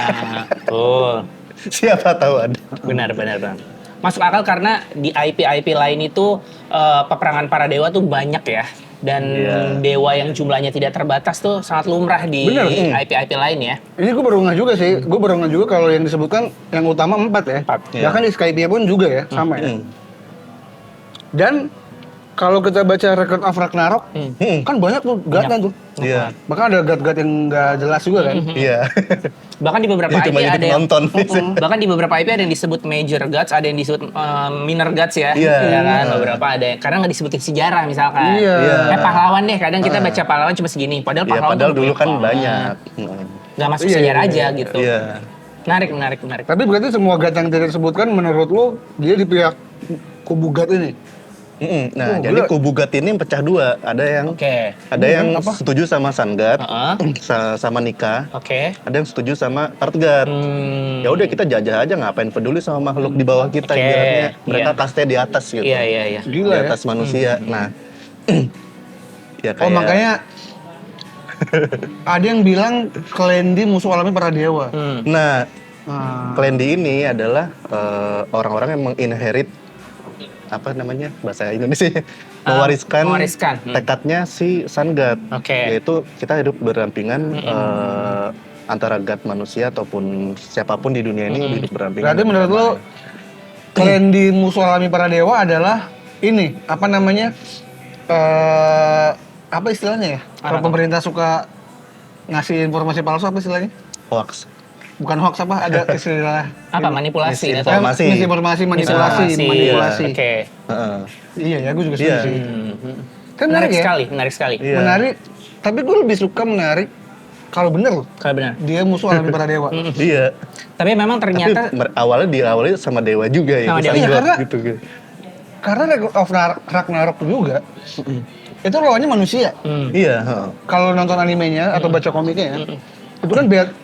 Speaker 2: Tuh.
Speaker 3: Siapa tahu ada.
Speaker 2: Benar. Masuk akal karena di IP lain itu peperangan para dewa tuh banyak ya. Dan dewa yang jumlahnya tidak terbatas tuh sangat lumrah di
Speaker 1: Bener.
Speaker 2: IP lain ya.
Speaker 1: Ini gue baru ngeh juga sih. Gue baru ngeh juga kalau yang disebutkan yang utama 4 ya.
Speaker 2: 4,
Speaker 3: iya.
Speaker 1: Bahkan di Skypiea pun juga ya, sama ya. Dan kalau kita baca Record of Ragnarok, kan banyak tuh God-nya tuh.
Speaker 3: Iya.
Speaker 1: Bahkan ada God-God yang nggak jelas juga kan.
Speaker 3: Iya.
Speaker 2: Bahkan di beberapa
Speaker 3: Ini
Speaker 2: IP
Speaker 3: cuma jadi
Speaker 2: ada yang
Speaker 3: penonton.
Speaker 2: bahkan di beberapa IP ada yang disebut major gods, ada yang disebut minor gods ya.
Speaker 3: Iya.
Speaker 2: Ya kan, beberapa ada yang karena nggak disebutin sejarah misalkan.
Speaker 1: Iya.
Speaker 2: Pahlawan deh, kadang kita baca pahlawan cuma segini, padahal
Speaker 3: Iya,
Speaker 2: pahlawan
Speaker 3: padahal
Speaker 2: tuh
Speaker 3: dulu kan
Speaker 2: banyak
Speaker 3: banyak.
Speaker 2: banget. Nggak masuk
Speaker 1: Iya,
Speaker 2: sejarah
Speaker 1: iya,
Speaker 2: aja
Speaker 1: iya.
Speaker 2: gitu.
Speaker 3: Iya.
Speaker 2: Menarik.
Speaker 1: Tapi berarti semua God yang tidak disebutkan menurut lu dia di pihak kubu God ini.
Speaker 3: Nah,
Speaker 1: Oh,
Speaker 3: jadi
Speaker 1: gila.
Speaker 3: kubu God ini pecah 2. Ada yang
Speaker 2: Oke.
Speaker 3: setuju sama Sun God,
Speaker 2: Heeh.
Speaker 3: sama Nika.
Speaker 2: Oke.
Speaker 3: Ada yang setuju sama Earth God. Ya udah kita jajah aja, ngapain peduli sama makhluk di bawah kita.
Speaker 2: Oke,
Speaker 3: Ibaratnya mereka
Speaker 2: iya.
Speaker 3: kastnya di atas gitu.
Speaker 2: Iya.
Speaker 1: Gila
Speaker 3: Di
Speaker 1: ya.
Speaker 3: atas manusia. Nah, ya kayak
Speaker 1: Oh makanya ada yang bilang Klendi musuh alami para dewa.
Speaker 3: Nah,
Speaker 1: Ah.
Speaker 3: Klendi ini adalah orang-orang yang menginherit apa namanya bahasa Indonesia mewariskan tekadnya si Sun God.
Speaker 2: Oke.
Speaker 3: Yaitu kita hidup berdampingan antara God manusia ataupun siapapun di dunia ini hidup berdampingan.
Speaker 1: Berarti menurut lo Klendi musuh alami para dewa adalah ini apa namanya? Apa istilahnya ya? Kalau pemerintah suka ngasih informasi palsu apa istilahnya?
Speaker 3: Hoax.
Speaker 1: Bukan hoax apa? Ada istilah
Speaker 2: Apa manipulasi atau
Speaker 3: Misinformasi.
Speaker 1: misinformasi, manipulasi.
Speaker 2: Misinformasi. Oke.
Speaker 3: Heeh.
Speaker 1: Iya ya, gue juga setuju
Speaker 3: Iya.
Speaker 1: sih. Kan
Speaker 2: Menarik
Speaker 1: menarik ya?
Speaker 2: sekali.
Speaker 3: Iya.
Speaker 1: Menarik. Tapi gue lebih suka menarik kalau bener loh,
Speaker 2: Kalau benar.
Speaker 1: dia musuh alami para dewa.
Speaker 3: Iya.
Speaker 2: Tapi memang ternyata
Speaker 3: Tapi awalnya diawali sama dewa juga ya.
Speaker 2: Sama
Speaker 3: Sun
Speaker 2: dewa.
Speaker 1: Iya,
Speaker 3: God
Speaker 1: karena-
Speaker 3: gitu.
Speaker 1: Karena Ragnarok of Ragnarok juga itu lawannya manusia.
Speaker 3: Iya. heeh.
Speaker 1: Kalau nonton animenya atau baca komiknya ya,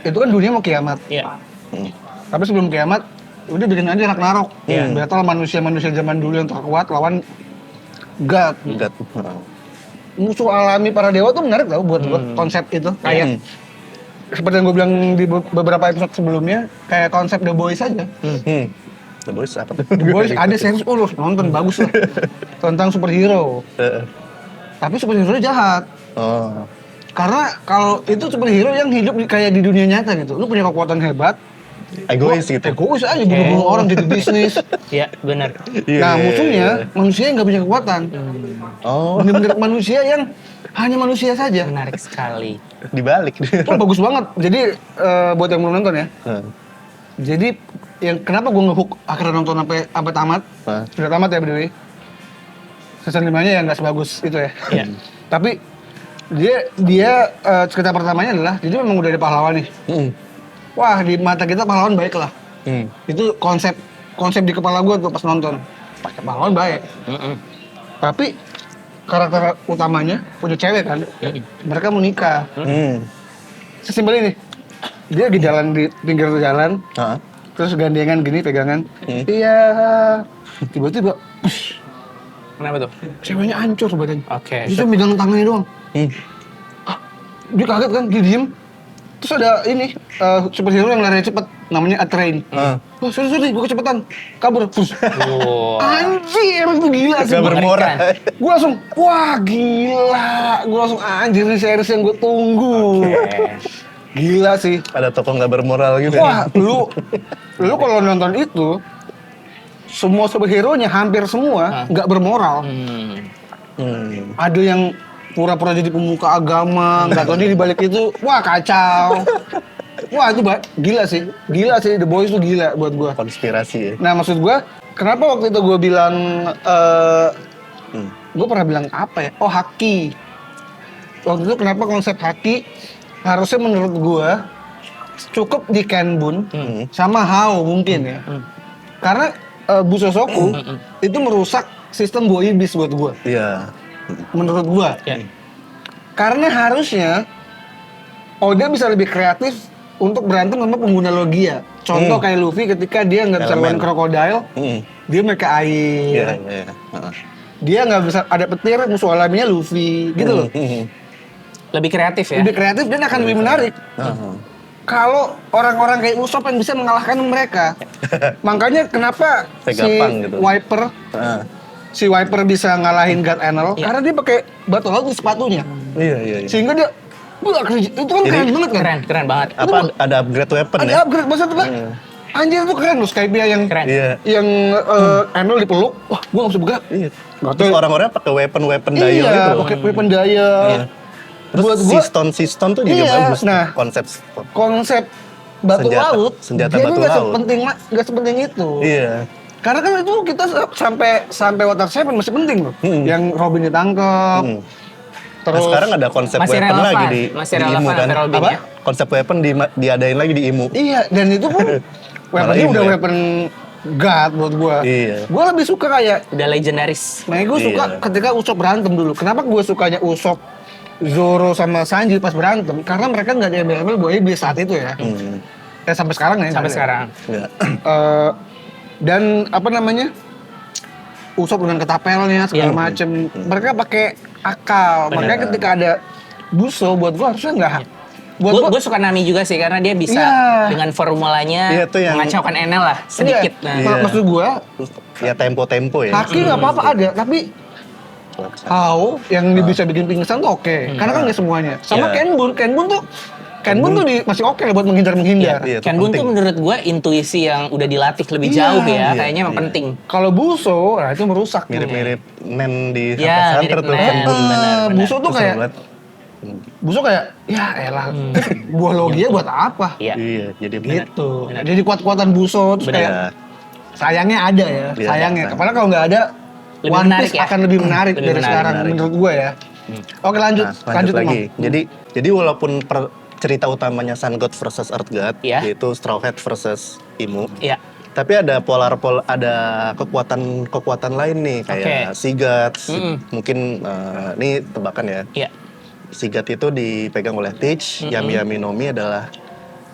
Speaker 1: itu kan dunia mau kiamat.
Speaker 2: ya.
Speaker 3: Hmm.
Speaker 1: Tapi sebelum kiamat, udah bikin aja Ragnarok.
Speaker 2: Iya.
Speaker 1: Battle manusia-manusia zaman dulu yang terkuat lawan God.
Speaker 3: God. heeh.
Speaker 1: Musuh alami para dewa tuh menarik tau buat gua, konsep itu. Kayak seperti yang gue bilang di beberapa episode sebelumnya, kayak konsep The Boys aja.
Speaker 3: The Boys apa tuh?
Speaker 1: The Boys ada series, nonton bagus lah. Tentang superhero.
Speaker 3: Heeh.
Speaker 1: Tapi superhero jahat.
Speaker 3: Oh.
Speaker 1: Karena kalau itu superhero yang hidup kayak di dunia nyata gitu. Lu punya kekuatan hebat,
Speaker 3: Egois gitu.
Speaker 1: egois aja bunuh-bunuh orang jadi bisnis.
Speaker 2: Iya, benar.
Speaker 3: Iya,
Speaker 1: Nah
Speaker 3: iya,
Speaker 1: musuhnya
Speaker 3: iya.
Speaker 1: manusia yang nggak punya kekuatan.
Speaker 3: Oh,
Speaker 1: Bener-bener manusia yang hanya manusia saja.
Speaker 2: Menarik sekali.
Speaker 3: dibalik.
Speaker 1: Itu bagus banget. Jadi buat yang belum nonton ya. Jadi yang kenapa gue ngehook akhirnya nonton sampai tamat.
Speaker 3: Hah?
Speaker 1: Sudah tamat ya by the way. Season 5-nya ya nggak sebagus itu ya.
Speaker 2: Iya.
Speaker 1: Tapi dia cerita pertamanya adalah jadi memang udah ada pahlawan nih.
Speaker 3: Hmm.
Speaker 1: Wah di mata kita pahlawan baik lah.
Speaker 3: Hmm.
Speaker 1: Itu konsep di kepala gue tuh pas nonton. Pasti pahlawan baik. Tapi karakter utamanya punya cewek kan. Mereka mau nikah.
Speaker 3: Hmm.
Speaker 1: Sesimpel ini. Dia lagi jalan di pinggir jalan,
Speaker 3: Hah?
Speaker 1: terus gandengan gini pegangan. Iya. Tiba-tiba, push,
Speaker 2: Kenapa tuh?
Speaker 1: ceweknya hancur badannya.
Speaker 2: Oke.
Speaker 1: Dia cuma megang tangannya doang.
Speaker 3: Hmm.
Speaker 1: Dia kaget kan, dia diem. Terus ada ini, superhero yang lari cepet, namanya A-Train. Wah, sorry, gue kecepatan. Kabur. Push.
Speaker 2: Wow.
Speaker 1: Anjir, itu gila sih.
Speaker 3: Gak bermoral.
Speaker 1: Gue langsung, wah gila. Gue langsung, anjir ini series yang gue tunggu. Gila sih.
Speaker 3: Ada tokoh nggak bermoral gitu.
Speaker 1: Wah, lu kalau nonton itu, semua superhero-nya hampir semua nggak bermoral.
Speaker 3: Hmm.
Speaker 1: Ada yang pura-pura jadi pemuka agama, nggak tahu dia di balik itu, wah kacau. Wah itu gila sih The Boys itu gila buat gua.
Speaker 3: Konspirasi ya.
Speaker 1: Nah maksud gua, kenapa waktu itu gua bilang, gua pernah bilang apa ya? Oh haki. Waktu itu kenapa konsep haki harusnya menurut gua cukup di Kenbun sama Hao mungkin ya. Karena Busosoku itu merusak sistem Boy Beast buat gua.
Speaker 3: Iya.
Speaker 1: Menurut gua.
Speaker 2: Ya.
Speaker 1: Karena harusnya Oda bisa lebih kreatif untuk berantem sama pengguna Logia. Contoh kayak Luffy ketika dia nggak bisa
Speaker 3: Elemen.
Speaker 1: lawan krokodil, dia pakai air.
Speaker 3: Iya, iya. Heeh.
Speaker 1: Dia nggak bisa ada petir, musuh alaminya Luffy, gitu loh.
Speaker 2: Lebih kreatif ya?
Speaker 1: Lebih kreatif dan akan lebih menarik.
Speaker 3: Heeh.
Speaker 1: Kalau orang-orang kayak Usopp yang bisa mengalahkan mereka. Makanya kenapa si
Speaker 3: Gampang gitu.
Speaker 1: Wiper
Speaker 3: Heeh.
Speaker 1: si Wiper bisa ngalahin God Enel karena dia pakai batu laut di sepatunya.
Speaker 3: Iya, iya.
Speaker 1: Sehingga dia itu kan keren banget kan?
Speaker 2: Keren banget.
Speaker 3: Apa ada upgrade weapon
Speaker 1: Ada
Speaker 3: ya?
Speaker 1: upgrade maksudnya tuh. Anjir itu keren loh Skypia yang
Speaker 2: Keren.
Speaker 3: Iya.
Speaker 1: yang Enel dipeluk. Wah, gua nggak bisa buka.
Speaker 3: Iya. Terus orang-orang pakai weapon dial
Speaker 1: Iya,
Speaker 3: itu.
Speaker 1: pakai weapon dial.
Speaker 3: Iya. Terus
Speaker 1: Buat gua
Speaker 3: siston tuh juga
Speaker 1: iya,
Speaker 3: bagus.
Speaker 1: nah.
Speaker 3: Konsep.
Speaker 1: konsep batu laut.
Speaker 3: Senjata
Speaker 1: dia
Speaker 3: batu
Speaker 1: nggak
Speaker 3: laut.
Speaker 1: nggak sepenting itu.
Speaker 3: Iya.
Speaker 1: Karena kan itu kita sampai Water Seven masih penting loh. Yang Robin ditangkap.
Speaker 3: Nah, sekarang ada konsep
Speaker 2: Masih
Speaker 3: weapon
Speaker 2: relevan.
Speaker 3: lagi
Speaker 2: Masih
Speaker 3: di
Speaker 2: relevan
Speaker 3: IMU kan.
Speaker 2: sampai Robin
Speaker 1: Apa?
Speaker 2: ya?
Speaker 3: Konsep weapon diadain lagi di IMU.
Speaker 1: Iya, dan itu pun weaponnya
Speaker 3: Malah
Speaker 1: udah
Speaker 3: ini ya.
Speaker 1: weapon God buat gua.
Speaker 3: Iya.
Speaker 1: Gua lebih suka kayak,
Speaker 2: Udah legendaris.
Speaker 1: nah gue suka
Speaker 3: Iya.
Speaker 1: ketika Usopp berantem dulu. Kenapa gue sukanya Usopp, Zoro sama Sanji pas berantem? Karena mereka nggak ada embel-embel Boy Beast saat itu ya. Ya sampai sekarang ya.
Speaker 2: Sampai
Speaker 1: nggak ada.
Speaker 2: sekarang.
Speaker 3: Iya.
Speaker 1: Dan apa namanya? Usopp dengan ketapelnya segala
Speaker 2: Iya.
Speaker 1: macem. Mereka pakai akal.
Speaker 2: Bener.
Speaker 1: Makanya ketika ada Buso buat gua harusnya nggak. Buat gua
Speaker 2: Gue suka Nami juga sih karena dia bisa
Speaker 1: Iya.
Speaker 2: dengan formulanya
Speaker 3: Iya, tuh yang-
Speaker 2: mengacaukan Enel lah sedikit.
Speaker 1: Iya.
Speaker 2: Nah.
Speaker 3: Iya.
Speaker 1: Maksud gua
Speaker 3: Terus ya tempo-tempo ya.
Speaker 1: Haki nggak apa-apa ada, tapi Hao yang bisa bikin pingsan tuh oke. Karena kan nggak semuanya. Sama
Speaker 3: Iya.
Speaker 1: Kenbun tuh masih oke lah buat menghindar.
Speaker 3: Iya, itu
Speaker 2: Ken Bun
Speaker 3: penting.
Speaker 2: tuh menurut gue intuisi yang udah dilatih lebih
Speaker 1: Iya.
Speaker 2: jauh ya,
Speaker 3: Iya,
Speaker 2: kayaknya emang
Speaker 3: iya.
Speaker 2: penting.
Speaker 1: Kalau Buso, nah itu merusak.
Speaker 3: Mirip-mirip Nen di
Speaker 2: Iya,
Speaker 3: Hunter
Speaker 2: mirip
Speaker 3: tuh.
Speaker 2: Nen.
Speaker 3: Ken Bun.
Speaker 2: benar.
Speaker 1: Buso tuh
Speaker 3: Kesel
Speaker 1: kayak
Speaker 3: banget.
Speaker 1: Buso kayak ya elah. Buah Logia buat apa?
Speaker 2: Iya.
Speaker 3: Iya, jadi
Speaker 1: Gitu.
Speaker 2: benar.
Speaker 1: Jadi kuat-kuatan Buso terus
Speaker 2: Benar.
Speaker 1: kayak sayangnya ada ya,
Speaker 3: Iya,
Speaker 1: sayangnya.
Speaker 3: sayang.
Speaker 1: Padahal kalau nggak ada
Speaker 2: Lebih
Speaker 1: One
Speaker 2: menarik
Speaker 1: Piece
Speaker 2: ya?
Speaker 1: akan lebih menarik
Speaker 2: Lebih
Speaker 1: dari
Speaker 2: menarik,
Speaker 1: sekarang
Speaker 3: menarik.
Speaker 1: menurut gue ya. Oke lanjut,
Speaker 3: Nah, lanjut lagi.
Speaker 1: Mam.
Speaker 3: Jadi walaupun cerita utamanya Sun God versus Earth God,
Speaker 2: Iya.
Speaker 3: yaitu Straw Hat versus Imu.
Speaker 2: Iya.
Speaker 3: Tapi ada ada kekuatan lain nih kayak Sigurds. Mungkin ini tebakan ya.
Speaker 2: Iya.
Speaker 3: Sigurd itu dipegang oleh Teach, Yami Yami Nomi adalah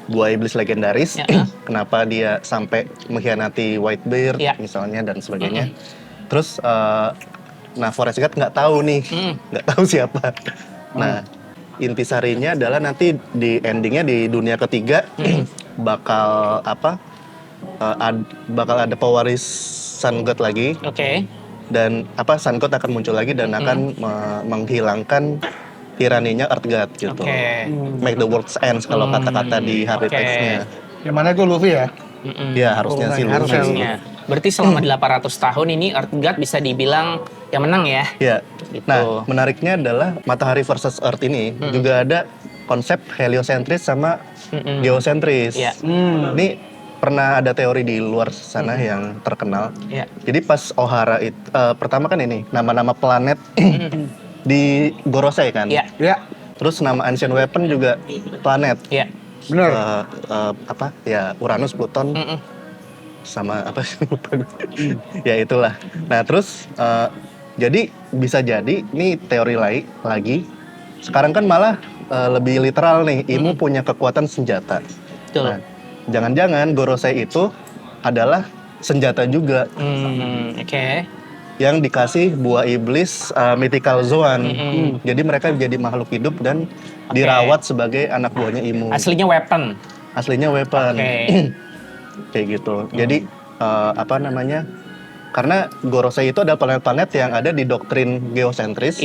Speaker 3: buah iblis legendaris. Kenapa dia sampai mengkhianati Whitebeard misalnya dan sebagainya. Terus nah Forest God nggak tahu nih, nggak tahu siapa. Nah intisarinya adalah nanti di endingnya di dunia ketiga bakal bakal ada pewaris Sun God lagi.
Speaker 2: Oke.
Speaker 3: Dan Sun God akan muncul lagi dan akan menghilangkan tiraninya Earth God gitu. Make the world ends kalau kata-kata di hard text-nya.
Speaker 1: Yang mana itu Luffy ya?
Speaker 3: Ya harusnya sih Luffy.
Speaker 2: Harusnya. Berarti selama 800 tahun ini Earth God bisa dibilang yang menang ya?
Speaker 3: Ya.
Speaker 2: Gitu.
Speaker 3: Nah, menariknya adalah Matahari versus Earth ini juga ada konsep heliosentris sama geosentris. Ini pernah ada teori di luar sana yang terkenal. Jadi pas Ohara itu pertama kan ini nama-nama planet di Gorosei kan. Terus nama Ancient Weapon juga planet.
Speaker 1: Benar.
Speaker 3: Ya Uranus, Pluton, sama apa sih lupa gue. Ya itulah. Nah terus jadi bisa jadi ini teori lagi. Sekarang kan malah lebih literal nih. Imu punya kekuatan senjata. Nah, jangan-jangan Gorosei itu adalah senjata juga. Yang dikasih buah iblis mythical Zoan. Jadi mereka jadi makhluk hidup dan dirawat sebagai anak buahnya Imu.
Speaker 2: Aslinya weapon.
Speaker 3: Aslinya weapon. Kayak gitu. Jadi karena Gorosei itu adalah planet-planet yang ada di doktrin geosentris.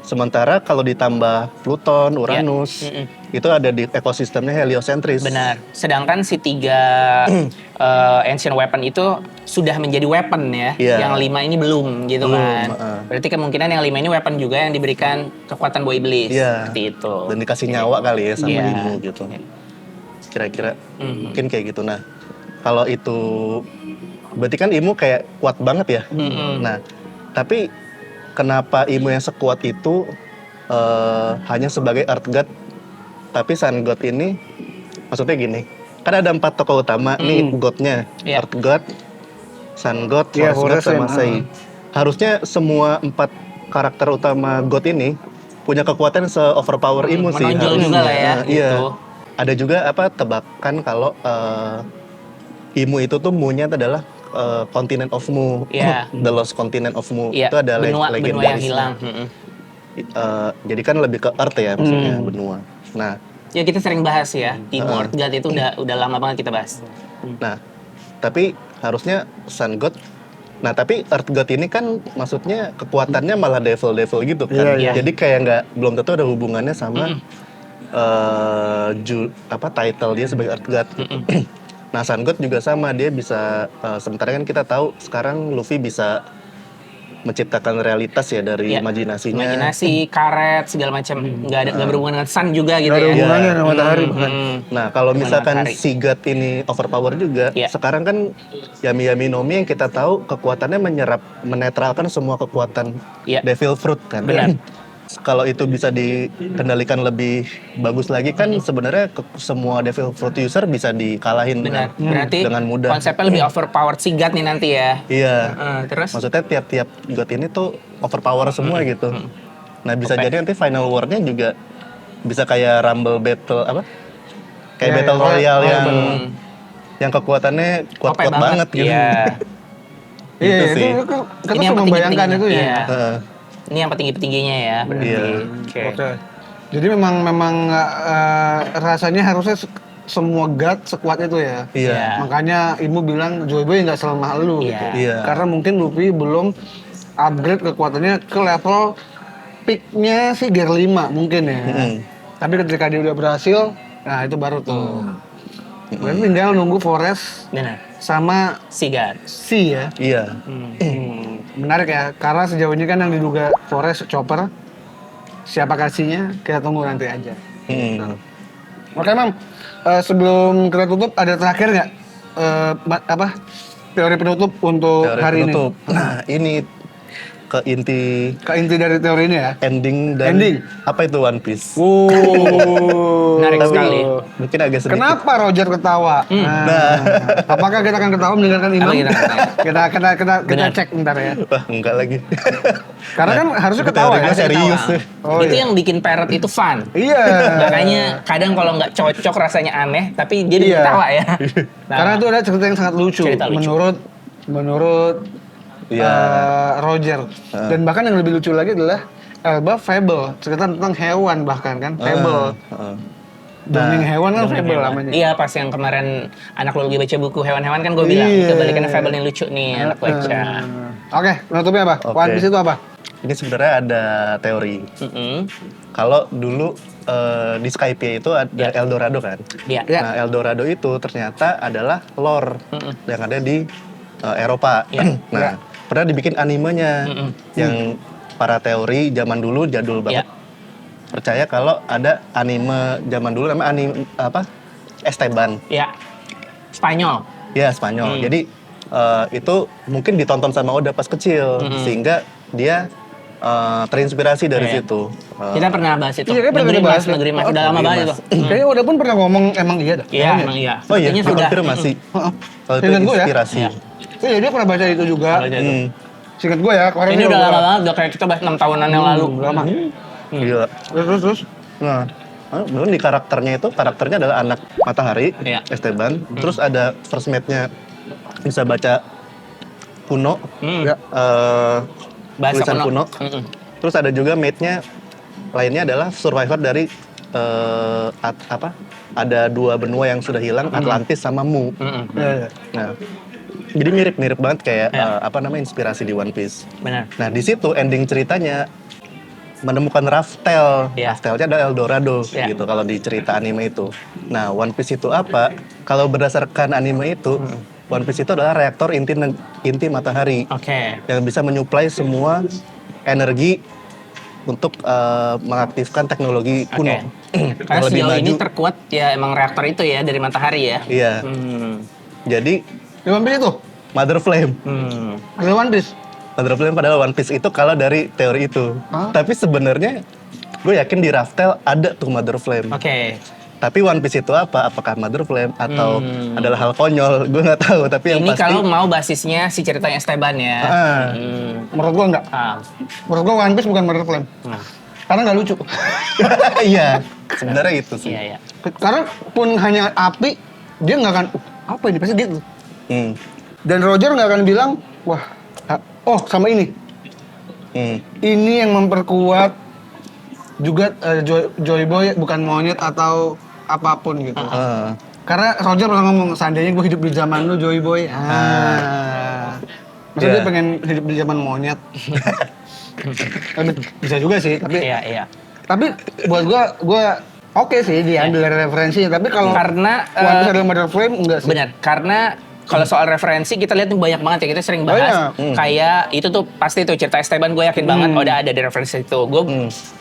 Speaker 3: Sementara kalau ditambah Pluton, Uranus, itu ada di ekosistemnya heliosentris.
Speaker 2: Benar. Sedangkan si 3 ancient weapon itu sudah menjadi weapon ya. Yang 5 ini belum gitu kan. Berarti kemungkinan yang 5 ini weapon juga yang diberikan kekuatan buah iblis. Seperti itu.
Speaker 3: Dan dikasih nyawa kali ya sama Imu gitu. Kira-kira mungkin kayak gitu. Nah, kalau itu berarti kan Imu kayak kuat banget ya. Nah, tapi kenapa Imu yang sekuat itu hanya sebagai Earth God, tapi Sun God ini maksudnya gini, kan ada 4 tokoh utama nih God-nya, Earth God, Sun God, Forest God, sama Sei. Harusnya semua 4 karakter utama God ini punya kekuatan se-overpower Imu sih.
Speaker 2: Menonjol juga lah ya.
Speaker 3: Iya. Ada juga tebakan kalau Imu itu tuh Mu-nya adalah Continent of Mu, The Lost Continent of Mu. Itu ada
Speaker 2: benua yang hilang.
Speaker 3: Jadi kan lebih ke Earth ya maksudnya benua. Nah,
Speaker 2: ya kita sering bahas ya. Imu Earth God itu udah lama banget kita bahas.
Speaker 3: Nah, tapi harusnya Sun God. Nah, tapi Earth God ini kan maksudnya kekuatannya malah devil gitu kan. Jadi kayak belum tentu ada hubungannya sama title dia sebagai Earth God. Nah, Sun God juga sama, dia bisa sementara kan kita tahu sekarang Luffy bisa menciptakan realitas ya dari imajinasinya.
Speaker 2: Imajinasi, karet, segala macam. Nggak berhubungan dengan sun juga gitu ya.
Speaker 1: Nggak ada hubungannya dengan matahari bukan.
Speaker 3: Nah, kalau misalkan si God ini overpower juga, sekarang kan Yami Yami Nomi yang kita tahu kekuatannya menetralkan semua kekuatan Devil Fruit kan.
Speaker 2: Benar.
Speaker 3: Kalau itu bisa dikendalikan lebih bagus lagi kan sebenarnya semua Devil Fruit user bisa dikalahin.
Speaker 2: Benar. Berarti
Speaker 3: dengan mudah.
Speaker 2: Konsepnya lebih overpowered si God nih nanti ya.
Speaker 3: Iya.
Speaker 2: Terus?
Speaker 3: Maksudnya tiap-tiap God ini tuh overpower semua gitu. Nah, bisa jadi nanti final war-nya juga bisa kayak Rumble Battle kayak Battle Royale yang kekuatannya kuat banget gitu.
Speaker 1: Iya, itu kita cuma membayangkan itu ya.
Speaker 2: Ini yang petinggi-petingginya ya berarti.
Speaker 1: Oke. Jadi memang rasanya harusnya semua God sekuat itu ya. Makanya Imu bilang Joyboy nggak selemah lu gitu. Karena mungkin Luffy belum upgrade kekuatannya ke level peak-nya si Gear 5 mungkin ya. Tapi ketika dia udah berhasil, nah itu baru tuh. Berarti tinggal nunggu Forest sama
Speaker 2: Sigurd.
Speaker 1: ya.
Speaker 3: Iya.
Speaker 1: Menarik ya, karena sejauh ini kan yang diduga Forest Chopper. Siapa kasihnya, kita tunggu nanti aja. Oke, Mam. Sebelum kita tutup, ada terakhir nggak teori penutup untuk hari ini?
Speaker 3: Nah, ini ke inti
Speaker 1: dari teori ini ya.
Speaker 3: ending dan
Speaker 1: Ending.
Speaker 3: apa itu One Piece.
Speaker 2: Menarik
Speaker 3: Tapi
Speaker 2: sekali.
Speaker 3: mungkin agak sedikit.
Speaker 1: Kenapa Roger ketawa? Apakah kita akan ketawa mendengarkan Imam?
Speaker 2: Apa kita akan
Speaker 1: kita
Speaker 2: Benar.
Speaker 1: cek bentar ya.
Speaker 3: Wah, enggak lagi.
Speaker 1: Karena kan harusnya
Speaker 3: itu
Speaker 1: ketawa ya.
Speaker 3: teorinya serius.
Speaker 1: Oh,
Speaker 2: Itu
Speaker 1: iya.
Speaker 2: yang bikin parrot itu fun.
Speaker 1: Iya.
Speaker 2: Makanya kadang kalau nggak cocok rasanya aneh, tapi dia bikin
Speaker 1: Iya.
Speaker 2: ketawa ya. Nah,
Speaker 1: Karena itu ada cerita yang sangat lucu.
Speaker 2: Cerita lucu.
Speaker 1: Menurut
Speaker 3: Iya.
Speaker 1: Roger. Dan bahkan yang lebih lucu lagi adalah Elba Fable, cerita tentang hewan bahkan kan, Fable. Dongeng hewan kan Fable namanya.
Speaker 2: Iya, pas yang kemarin anak lo lagi baca buku hewan-hewan kan gue bilang,
Speaker 1: Iya.
Speaker 2: kebalikannya Fable yang lucu nih anak baca.
Speaker 1: Oke, penutupnya apa?
Speaker 3: Oke.
Speaker 1: One Piece itu apa?
Speaker 3: Ini sebenarnya ada teori.
Speaker 2: Mm-mm.
Speaker 3: Kalau dulu di Skypiea itu ada Eldorado kan.
Speaker 2: Iya.
Speaker 1: Iya.
Speaker 3: Nah, Eldorado itu ternyata adalah lore yang ada di Eropa.
Speaker 2: Iya.
Speaker 3: Nah,
Speaker 1: Iya.
Speaker 3: pernah dibikin animenya yang para teori zaman dulu jadul banget.
Speaker 2: Iya.
Speaker 3: Percaya kalau ada anime zaman dulu namanya anime apa? Esteban.
Speaker 2: Iya. Spanyol.
Speaker 3: Ya, Spanyol. Jadi itu mungkin ditonton sama Oda pas kecil sehingga dia terinspirasi dari
Speaker 2: Iya.
Speaker 3: situ.
Speaker 2: Kita pernah bahas itu.
Speaker 1: Iya, kita pernah
Speaker 2: Negeri
Speaker 1: bahas.
Speaker 2: Mas, Negeri Mas.
Speaker 3: Oh,
Speaker 2: Udah lama
Speaker 3: Negeri
Speaker 2: banget
Speaker 3: Mas.
Speaker 2: itu.
Speaker 1: Kayaknya udah pun pernah ngomong emang iya dah.
Speaker 2: Iya, emang iya.
Speaker 3: Oh iya,
Speaker 2: Sepertinya sudah.
Speaker 3: dikonfirmasi. Kalau itu
Speaker 1: Seingat gua ya.
Speaker 3: inspirasi.
Speaker 2: Iya.
Speaker 1: Iya, dia pernah baca itu juga.
Speaker 3: Hmm,
Speaker 1: Singkat gue ya, kemarin
Speaker 2: Ini
Speaker 1: dia
Speaker 2: udah
Speaker 1: ngomong.
Speaker 2: lama banget, udah kayak kita bahas 6 tahunan yang lalu.
Speaker 1: Lama.
Speaker 3: Gila.
Speaker 1: Terus.
Speaker 3: Nah, bener di karakternya adalah anak matahari,
Speaker 2: Iya.
Speaker 3: Esteban. Terus ada first mate-nya bisa baca kuno,
Speaker 1: Ya.
Speaker 2: Bahasa
Speaker 3: tulisan kuno.
Speaker 2: Mm-mm.
Speaker 3: Terus ada juga mate-nya lainnya adalah survivor dari ada dua benua yang sudah hilang, Atlantis sama Mu.
Speaker 2: Mm-mm.
Speaker 1: Ya.
Speaker 3: Nah, jadi mirip-mirip banget kayak inspirasi di One Piece.
Speaker 2: Benar.
Speaker 3: Nah, di situ ending ceritanya menemukan Raftel.
Speaker 2: Iya.
Speaker 3: Raftelnya ada Eldorado
Speaker 2: Iya.
Speaker 3: gitu kalau di cerita anime itu. Nah, One Piece itu apa? Kalau berdasarkan anime itu, One Piece itu adalah reaktor inti matahari
Speaker 2: Oke.
Speaker 3: yang bisa menyuplai semua energi untuk mengaktifkan teknologi kuno.
Speaker 2: Karena
Speaker 3: Yang lebih
Speaker 2: sejauh ini
Speaker 3: maju.
Speaker 2: terkuat ya emang reaktor itu ya dari matahari ya.
Speaker 3: Iya. Jadi
Speaker 1: Di One Piece itu?
Speaker 3: Mother Flame.
Speaker 1: Ada One Piece?
Speaker 3: Mother Flame padahal One Piece itu kalau dari teori itu. Tapi sebenarnya gue yakin di Raftel ada tuh Mother Flame.
Speaker 2: Oke.
Speaker 3: Tapi One Piece itu apa? Apakah Mother Flame atau adalah hal konyol? Gue nggak tahu. Tapi yang
Speaker 2: Ini
Speaker 3: pasti
Speaker 2: kalau mau basisnya si ceritanya Esteban ya.
Speaker 3: Ah.
Speaker 1: Menurut gue enggak. Menurut gue One Piece bukan Mother Flame. Karena nggak lucu.
Speaker 3: iya, sebenarnya itu sih.
Speaker 2: Iya, iya.
Speaker 1: Karena pun hanya api, dia nggak akan, apa ini? Pasti gitu.
Speaker 3: Hmm.
Speaker 1: Dan Roger nggak akan bilang, wah, sama ini. Ini yang memperkuat juga Joy Boy bukan monyet atau apapun gitu. Karena Roger pernah ngomong, seandainya gue hidup di zaman lu Joy Boy. Maksudnya dia pengen hidup di zaman monyet. Tapi bisa juga sih, tapi
Speaker 2: Iya, iya.
Speaker 1: tapi buat gue oke sih diambil dari referensinya. Tapi kalau
Speaker 2: Karena
Speaker 1: One Piece adalah Mother Flame enggak sih.
Speaker 2: benar, karena kalau soal referensi kita lihat tuh banyak banget ya, kita sering bahas kayak itu tuh pasti tuh cerita Esteban gue yakin banget Oda ada di referensi itu. Gue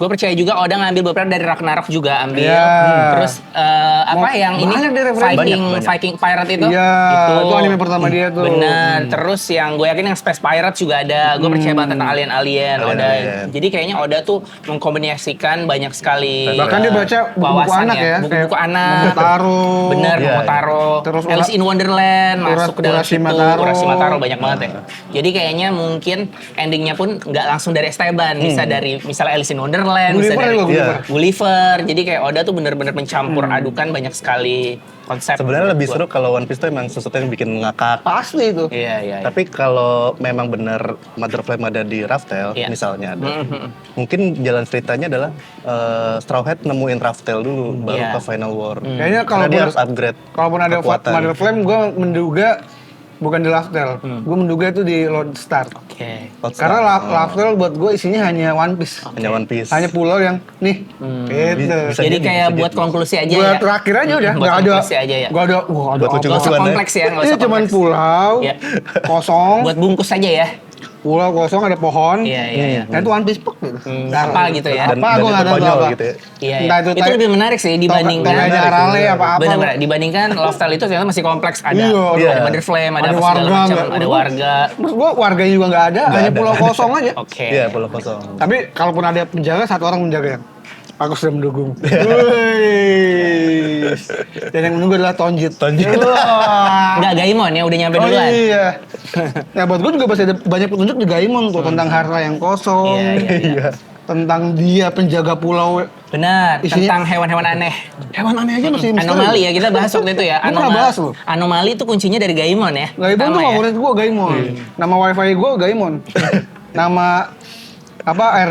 Speaker 2: percaya juga Oda ngambil beberapa dari Ragnarok juga ambil.
Speaker 1: Iya.
Speaker 2: Terus yang ini
Speaker 1: banyak deh referensi.
Speaker 3: Banyak.
Speaker 2: Viking Pirate itu.
Speaker 1: Iya, itu anime pertama dia tuh.
Speaker 2: Benar. Terus yang gue yakin yang Space Pirate juga ada. Gue percaya banget tentang alien-alien Oda.
Speaker 3: Alien-alien.
Speaker 2: Jadi kayaknya Oda tuh mengkombinasikan banyak sekali.
Speaker 1: Bahkan dia baca buku-buku
Speaker 2: wawasannya.
Speaker 1: anak ya,
Speaker 2: Buku-buku
Speaker 1: kayak
Speaker 2: anak.
Speaker 1: Momotaro.
Speaker 2: Bener,
Speaker 3: Iya,
Speaker 2: Momotaro.
Speaker 1: Terus
Speaker 2: Alice in Wonderland masuk ke dalam situ.
Speaker 1: Urashima Taro.
Speaker 2: Urashima Taro banyak banget ya. Jadi kayaknya mungkin endingnya pun nggak langsung dari Esteban, bisa dari misalnya Alice in Wonderland, bisa
Speaker 1: Gulliver
Speaker 2: dari
Speaker 1: juga, Gulliver.
Speaker 2: Gulliver. Jadi kayak Oda tuh bener-bener mencampur adukan banyak sekali konsep.
Speaker 3: Sebenarnya lebih
Speaker 2: menurut
Speaker 3: seru
Speaker 2: gua.
Speaker 3: kalau One Piece itu emang sesuatu yang bikin ngakak.
Speaker 1: Pasti itu.
Speaker 2: Iya, iya. iya.
Speaker 3: Tapi kalau memang benar Mother Flame ada di Raftel,
Speaker 2: Iya.
Speaker 3: misalnya ada, mungkin jalan ceritanya adalah Straw Hat nemuin Raftel dulu, baru
Speaker 2: Iya.
Speaker 3: ke Final War.
Speaker 1: Kayaknya
Speaker 3: Karena dia
Speaker 1: kalaupun
Speaker 3: harus upgrade
Speaker 1: kalaupun ada
Speaker 3: kekuatan.
Speaker 1: Mother Flame, gue menduga bukan di Laftel. Gue menduga itu di Lord Star.
Speaker 2: Oke.
Speaker 1: Karena Laftel buat gue isinya hanya One Piece.
Speaker 3: Hanya One Piece.
Speaker 1: Hanya pulau yang nih, gitu.
Speaker 3: Bisa
Speaker 2: Jadi
Speaker 3: jadi,
Speaker 2: kayak
Speaker 3: bisa
Speaker 2: buat
Speaker 3: jadi.
Speaker 2: konklusi aja
Speaker 1: Buat
Speaker 2: ya.
Speaker 1: terakhir aja udah,
Speaker 2: Buat
Speaker 1: nggak ada,
Speaker 2: konklusi aja ya.
Speaker 1: nggak ada, wah ada
Speaker 3: Buat
Speaker 1: apa?
Speaker 2: Nggak usah
Speaker 3: lucu-lucuan ya.
Speaker 2: kompleks ya, nggak
Speaker 1: Ini
Speaker 2: usah
Speaker 1: cuman
Speaker 2: kompleks.
Speaker 1: pulau,
Speaker 2: Iya.
Speaker 1: kosong,
Speaker 2: Buat bungkus aja ya.
Speaker 1: pulau kosong ada pohon.
Speaker 2: Iya.
Speaker 1: Nah itu One Piece book gitu.
Speaker 2: Apa gitu ya?
Speaker 3: Dan
Speaker 1: Apa, gua
Speaker 3: itu
Speaker 1: nggak tahu
Speaker 3: konyol
Speaker 1: apa.
Speaker 3: gitu ya.
Speaker 2: Iya.
Speaker 1: Entah itu
Speaker 2: Itu lebih menarik sih dibandingkan
Speaker 1: Tokainya Arale apa-apa.
Speaker 2: benar-benar dibandingkan Lifestyle itu ternyata masih kompleks, ada
Speaker 1: Iya.
Speaker 2: ada Mother Flame, ada
Speaker 1: Ada
Speaker 2: apa segala
Speaker 1: warga,
Speaker 2: macam,
Speaker 1: nggak-
Speaker 2: ada warga.
Speaker 1: Terus gua warganya juga nggak ada, hanya pulau kosong aja.
Speaker 2: Oke.
Speaker 3: Iya, pulau kosong.
Speaker 1: Tapi kalaupun ada penjaga, satu orang menjaga ya. Aku sudah mendukung. Wih. Dan yang menunggu adalah Tonjit. Wah.
Speaker 2: Enggak, Gaimon ya udah nyampe
Speaker 1: Oh
Speaker 2: duluan.
Speaker 1: iya. Ya buat gue juga masih ada banyak petunjuk di Gaimon tuh tentang harta yang kosong.
Speaker 2: Iya.
Speaker 1: Tentang dia penjaga pulau.
Speaker 2: Benar,
Speaker 1: Isinya-
Speaker 2: tentang hewan-hewan aneh.
Speaker 1: Hewan aneh aja masih misteri.
Speaker 2: Anomali ya, kita bahas waktu itu ya.
Speaker 1: Gua pernah bahas loh.
Speaker 2: Anomali itu kuncinya dari Gaimon ya.
Speaker 1: Gaimon tuh
Speaker 2: Pertama ya.
Speaker 1: favorit gue Gaimon. Nama wifi gue Gaimon. Nama apa air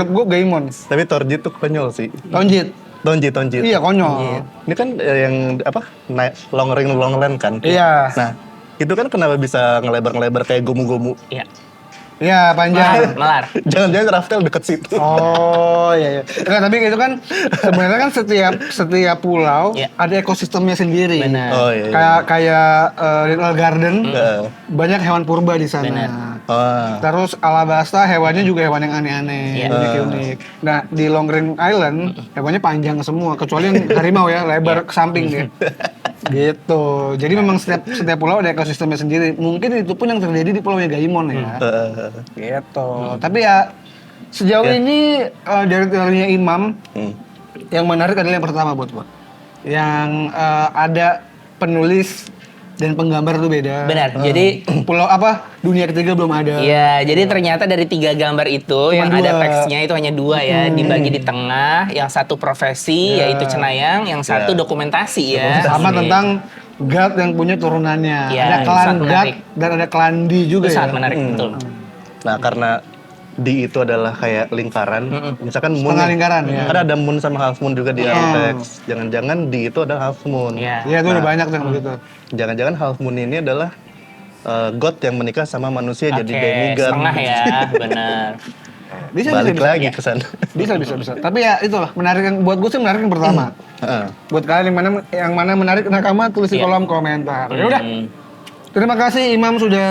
Speaker 1: gue Gaimon.
Speaker 3: Tapi Torjit tuh konyol sih.
Speaker 1: Tonjit.
Speaker 3: Tonjit.
Speaker 1: Iya konyol.
Speaker 3: Ini kan yang apa? Long land kan?
Speaker 1: Iya.
Speaker 3: Nah, itu kan kenapa bisa ngelebar-ngelebar kayak gomu-gomu?
Speaker 2: Iya.
Speaker 1: Iya panjang.
Speaker 2: Melar.
Speaker 3: Jangan-jangan Raftel deket situ.
Speaker 1: Oh iya. Nah, tapi itu kan sebenarnya kan setiap pulau
Speaker 2: Iya.
Speaker 1: ada ekosistemnya sendiri.
Speaker 2: Benar.
Speaker 3: Oh iya.
Speaker 1: Kayak Little Garden
Speaker 3: Heeh.
Speaker 1: banyak hewan purba di sana.
Speaker 2: Benar.
Speaker 3: Ah.
Speaker 1: Terus Alabasta hewannya juga hewan yang aneh-aneh,
Speaker 2: Iya.
Speaker 1: unik-unik. Nah di Longring Island hewannya panjang semua, kecuali yang harimau ya lebar ke samping dia. Gitu. Jadi memang setiap pulau ada ekosistemnya sendiri. Mungkin itu pun yang terjadi di Pulau Gaimon ya. Gitu. Tapi ya sejauh ini dari teorinya Imam yang menarik adalah yang pertama buat gua. Yang ada penulis dan penggambar itu beda.
Speaker 2: Benar. Jadi
Speaker 1: Pulau apa? Dunia ketiga belum ada.
Speaker 2: Iya, jadi ternyata dari 3 gambar itu yang ada
Speaker 1: dua.
Speaker 2: teksnya itu hanya 2 ya, dibagi di tengah. Yang satu profesi
Speaker 1: Ya.
Speaker 2: yaitu Cenayang, yang satu dokumentasi ya.
Speaker 1: Sama
Speaker 2: Oke.
Speaker 1: tentang God yang punya turunannya.
Speaker 2: Iya,
Speaker 1: Ada
Speaker 2: itu
Speaker 1: klan
Speaker 2: sangat
Speaker 1: God
Speaker 2: menarik.
Speaker 1: dan ada klan Di juga
Speaker 2: Itu
Speaker 1: ya.
Speaker 2: sangat menarik, betul.
Speaker 3: Nah, karena di itu adalah kayak lingkaran. Misalkan moon.
Speaker 1: Setengah
Speaker 3: nih.
Speaker 1: lingkaran, ya.
Speaker 3: Kan ada moon sama half moon juga di teks. Jangan-jangan di itu ada half moon.
Speaker 2: Iya.
Speaker 1: Iya itu udah banyak tuh yang begitu.
Speaker 3: Jangan-jangan half moon ini adalah god yang menikah sama manusia jadi
Speaker 2: Oke,
Speaker 3: demigod.
Speaker 2: setengah ya, benar.
Speaker 1: Bisa
Speaker 3: Balik
Speaker 1: bisa.
Speaker 3: lagi ke sana.
Speaker 1: Bisa. Tapi ya itulah menarik yang buat gue sih menarik yang pertama.
Speaker 3: Heeh.
Speaker 1: Buat kalian yang mana menarik nakama tulis di
Speaker 2: Iya.
Speaker 1: kolom komentar. Ya udah.
Speaker 2: Hmm.
Speaker 1: Terima kasih Imam sudah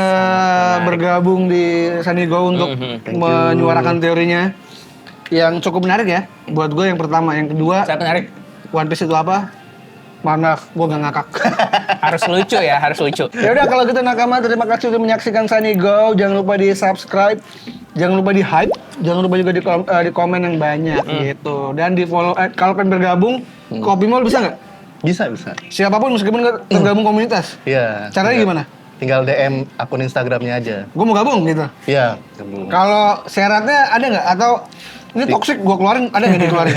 Speaker 1: bergabung di Sanigo untuk menyuarakan teorinya yang cukup menarik ya. Buat gue yang pertama, yang kedua
Speaker 2: Sangat menarik.
Speaker 1: One Piece itu apa? Maaf, gue gak ngakak.
Speaker 2: Harus lucu ya, harus lucu.
Speaker 1: Ya udah kalau gitu nakama, terima kasih sudah menyaksikan Sanigo. Jangan lupa di subscribe, jangan lupa di hype, jangan lupa juga di komen yang banyak gitu. Dan di follow. Kalau pengen bergabung, Kopi Mall bisa nggak?
Speaker 3: Bisa.
Speaker 1: Siapapun meskipun nggak tergabung komunitas.
Speaker 3: Iya.
Speaker 1: Caranya
Speaker 3: tinggal-
Speaker 1: gimana?
Speaker 3: Tinggal DM akun Instagramnya aja.
Speaker 1: Gue mau gabung gitu.
Speaker 3: Iya.
Speaker 1: Kalau syaratnya ada nggak? Atau ini toxic gue keluarin, ada nggak dikeluarin?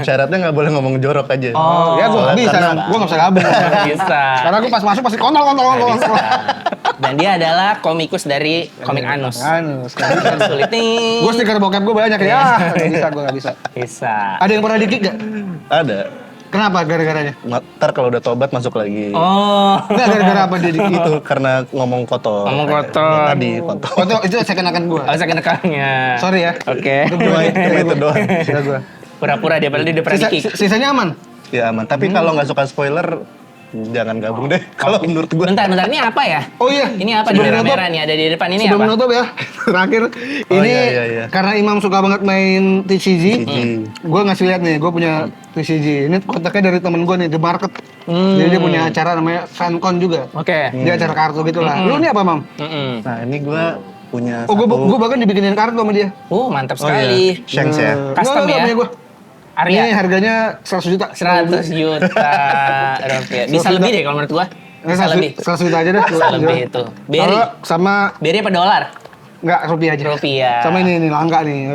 Speaker 3: Syaratnya nggak boleh ngomong jorok aja.
Speaker 1: Oh, ya gue nggak bisa,
Speaker 3: Karena-
Speaker 1: gue nggak bisa gabung.
Speaker 2: Bisa.
Speaker 1: Karena gue pas masuk pasti kontol.
Speaker 2: Bisa. Dan dia adalah komikus dari komik Anus.
Speaker 1: Anu,
Speaker 2: Sulit nih.
Speaker 1: gue stiker bokep gue banyak ya. Nggak bisa, gue nggak bisa.
Speaker 2: Bisa.
Speaker 1: Ada yang pernah di-kick nggak?
Speaker 3: Ada.
Speaker 1: Kenapa gara-garanya?
Speaker 3: Ntar kalau udah tobat masuk lagi.
Speaker 2: Oh.
Speaker 1: Enggak gara-gara apa dia di-kick?
Speaker 3: Itu karena ngomong kotor.
Speaker 2: Ngomong kotor.
Speaker 3: Tadi kotor.
Speaker 1: Oh itu seakan-akan gue.
Speaker 2: Harus kenekannya.
Speaker 1: Sorry ya.
Speaker 2: Oke.
Speaker 3: Cuma itu doang.
Speaker 1: Sudah gue.
Speaker 2: Pura-pura dia padahal dia udah pernah di-kick.
Speaker 1: Sisanya aman.
Speaker 3: Ya aman. Tapi kalau nggak suka spoiler, jangan gabung deh. Kalau menurut gue.
Speaker 2: Bentar, ini apa ya?
Speaker 1: Oh iya.
Speaker 2: Ini apa di
Speaker 1: Sebelum menutup,
Speaker 2: merah-merah nih? Ada di depan ini
Speaker 1: sebelum
Speaker 2: apa?
Speaker 1: menutup ya, terakhir
Speaker 3: Oh,
Speaker 1: ini
Speaker 3: iya.
Speaker 1: karena Imam suka banget main TCG, gue ngasih lihat nih, gue punya TCG. Ini kontaknya dari temen gue nih, The Market. Jadi dia punya acara namanya FanCon juga.
Speaker 2: Oke.
Speaker 1: Dia acara kartu gitu lah. Lu ini apa, Mam?
Speaker 2: Mm-mm.
Speaker 3: Nah ini gue punya
Speaker 1: Oh, gue bahkan dibikinin kartu sama dia.
Speaker 2: Mantap
Speaker 3: Oh, iya.
Speaker 2: sekali.
Speaker 3: Shanks ya.
Speaker 2: Custom ya?
Speaker 1: Punya gue.
Speaker 2: Arya.
Speaker 1: Ini harganya 100 juta.
Speaker 2: 100 juta rupiah. Bisa
Speaker 1: 100
Speaker 2: lebih deh kalau menurut gua. Bisa lebih.
Speaker 1: 100 juta aja dah.
Speaker 2: Bisa lebih itu. Beri.
Speaker 1: Kalau sama
Speaker 2: Beri apa dolar?
Speaker 1: enggak rupiah aja.
Speaker 2: Rupiah.
Speaker 1: Sama ini langka nih.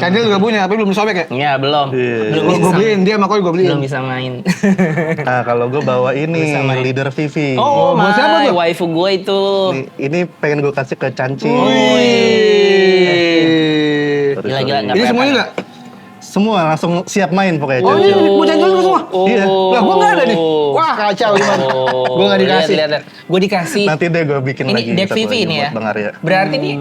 Speaker 1: Candil juga punya, tapi belum disobek ya.
Speaker 2: Ya, belum. Belum
Speaker 1: Gue
Speaker 2: bisa.
Speaker 1: beliin dia, makanya gue beliin.
Speaker 2: Belum bisa main.
Speaker 3: Nah kalau gue bawa ini
Speaker 2: Bisa main.
Speaker 3: leader Vivi.
Speaker 2: Oh,
Speaker 1: buat siapa
Speaker 2: my
Speaker 1: tuh?
Speaker 2: waifu gua itu.
Speaker 3: Ini pengen gue kasih ke Canci.
Speaker 1: Wih.
Speaker 2: Gila-gila enggak
Speaker 1: Ini semuanya enggak?
Speaker 3: Semua langsung siap main pokoknya.
Speaker 1: Oh,
Speaker 3: Canci.
Speaker 1: ini buat Canci semua?
Speaker 3: Iya.
Speaker 1: Lah, gua enggak ada nih. Wah, kacau gimana? Gua enggak dikasih.
Speaker 2: Lihat. Gua dikasih.
Speaker 3: Nanti deh gue bikin
Speaker 2: Ini
Speaker 3: lagi.
Speaker 2: deck
Speaker 3: satu
Speaker 2: Vivi
Speaker 3: lagi
Speaker 2: ini
Speaker 3: buat
Speaker 2: ya.
Speaker 3: Bang Arya.
Speaker 2: Berarti nih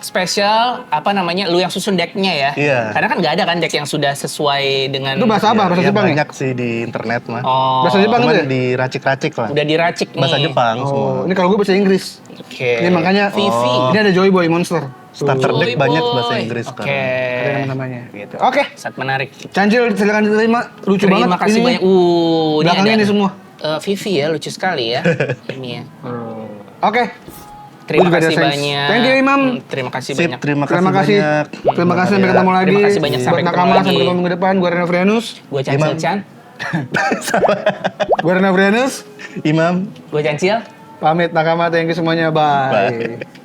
Speaker 2: spesial apa namanya? Lu yang susun decknya ya?
Speaker 3: Iya.
Speaker 2: Karena kan nggak ada kan deck yang sudah sesuai dengan.
Speaker 1: Itu bahasa apa? Bahasa
Speaker 3: Ya,
Speaker 1: Jepang ya?
Speaker 3: banyak sih di internet mah.
Speaker 2: Oh.
Speaker 1: Bahasa Jepang
Speaker 3: Cuman
Speaker 1: itu ya?
Speaker 3: diracik-racik lah.
Speaker 2: Udah diracik nih.
Speaker 3: Bahasa Jepang semua.
Speaker 1: Oh, ini kalau gue bahasa Inggris.
Speaker 2: Oke.
Speaker 1: Ini makanya
Speaker 2: Vivi.
Speaker 1: ini ada Joy Boy Monster.
Speaker 3: Starter
Speaker 2: Boy,
Speaker 3: deck banyak
Speaker 2: boy.
Speaker 3: bahasa Inggris
Speaker 2: Oke.
Speaker 3: sekarang.
Speaker 1: Ada nama-namanya gitu. Oke.
Speaker 2: Sangat menarik.
Speaker 1: Cancil silakan diterima. Lucu banget.
Speaker 2: Terima kasih
Speaker 1: ini.
Speaker 2: banyak. Ini
Speaker 1: Belakangnya
Speaker 2: ada,
Speaker 1: ini semua.
Speaker 2: Vivi ya, lucu sekali ya. Ini ya.
Speaker 1: Oke.
Speaker 2: Terima
Speaker 1: Gua juga ada
Speaker 2: kasih
Speaker 1: sense.
Speaker 2: banyak.
Speaker 1: Thank you, Imam.
Speaker 2: Terima kasih
Speaker 3: Sip,
Speaker 2: banyak.
Speaker 3: terima
Speaker 1: Terima kasih.
Speaker 3: banyak.
Speaker 1: Terima kasih sampai ketemu lagi.
Speaker 2: Terima kasih banyak, sampai
Speaker 1: Buat
Speaker 2: ketemu
Speaker 1: Nakama
Speaker 2: lagi.
Speaker 1: sampai ketemu minggu depan. Gue Rena Frianus.
Speaker 2: Gue Cancil
Speaker 3: Imam.
Speaker 2: Chan.
Speaker 1: Gue Rena Frianus.
Speaker 3: Imam.
Speaker 2: Gue Cancil.
Speaker 1: Pamit Nakama, thank you semuanya. Bye.
Speaker 3: Bye.